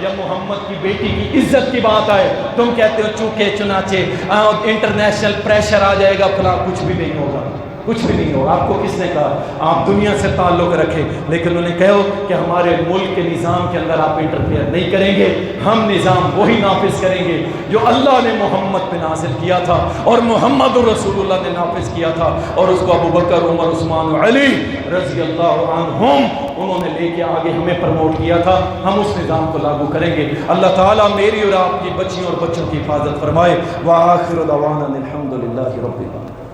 A: یا محمد کی بیٹی کی عزت کی بات آئے، تم کہتے ہو چونکہ چنانچہ انٹرنیشنل پریشر آ جائے گا فلاں. کچھ بھی نہیں ہوگا، کچھ بھی نہیں ہوگا. آپ کو کس نے کہا آپ دنیا سے تعلق رکھیں، لیکن انہوں نے کہو کہ ہمارے ملک کے نظام کے اندر آپ انٹرفیئر نہیں کریں گے، ہم نظام وہی نافذ کریں گے جو اللہ نے محمد پہ نازل کیا تھا اور محمد رسول اللہ نے نافذ کیا تھا. اور اس کو ابو بکر، عمر، عثمان و علی رضی اللہ عنہم انہوں نے لے کے آگے ہمیں پروموٹ کیا تھا. ہم اس نظام کو لاگو کریں گے. اللہ تعالیٰ میری اور آپ کی بچیوں اور بچوں کی حفاظت فرمائے. وآخر دعوانا الحمد للہ رب العالمین.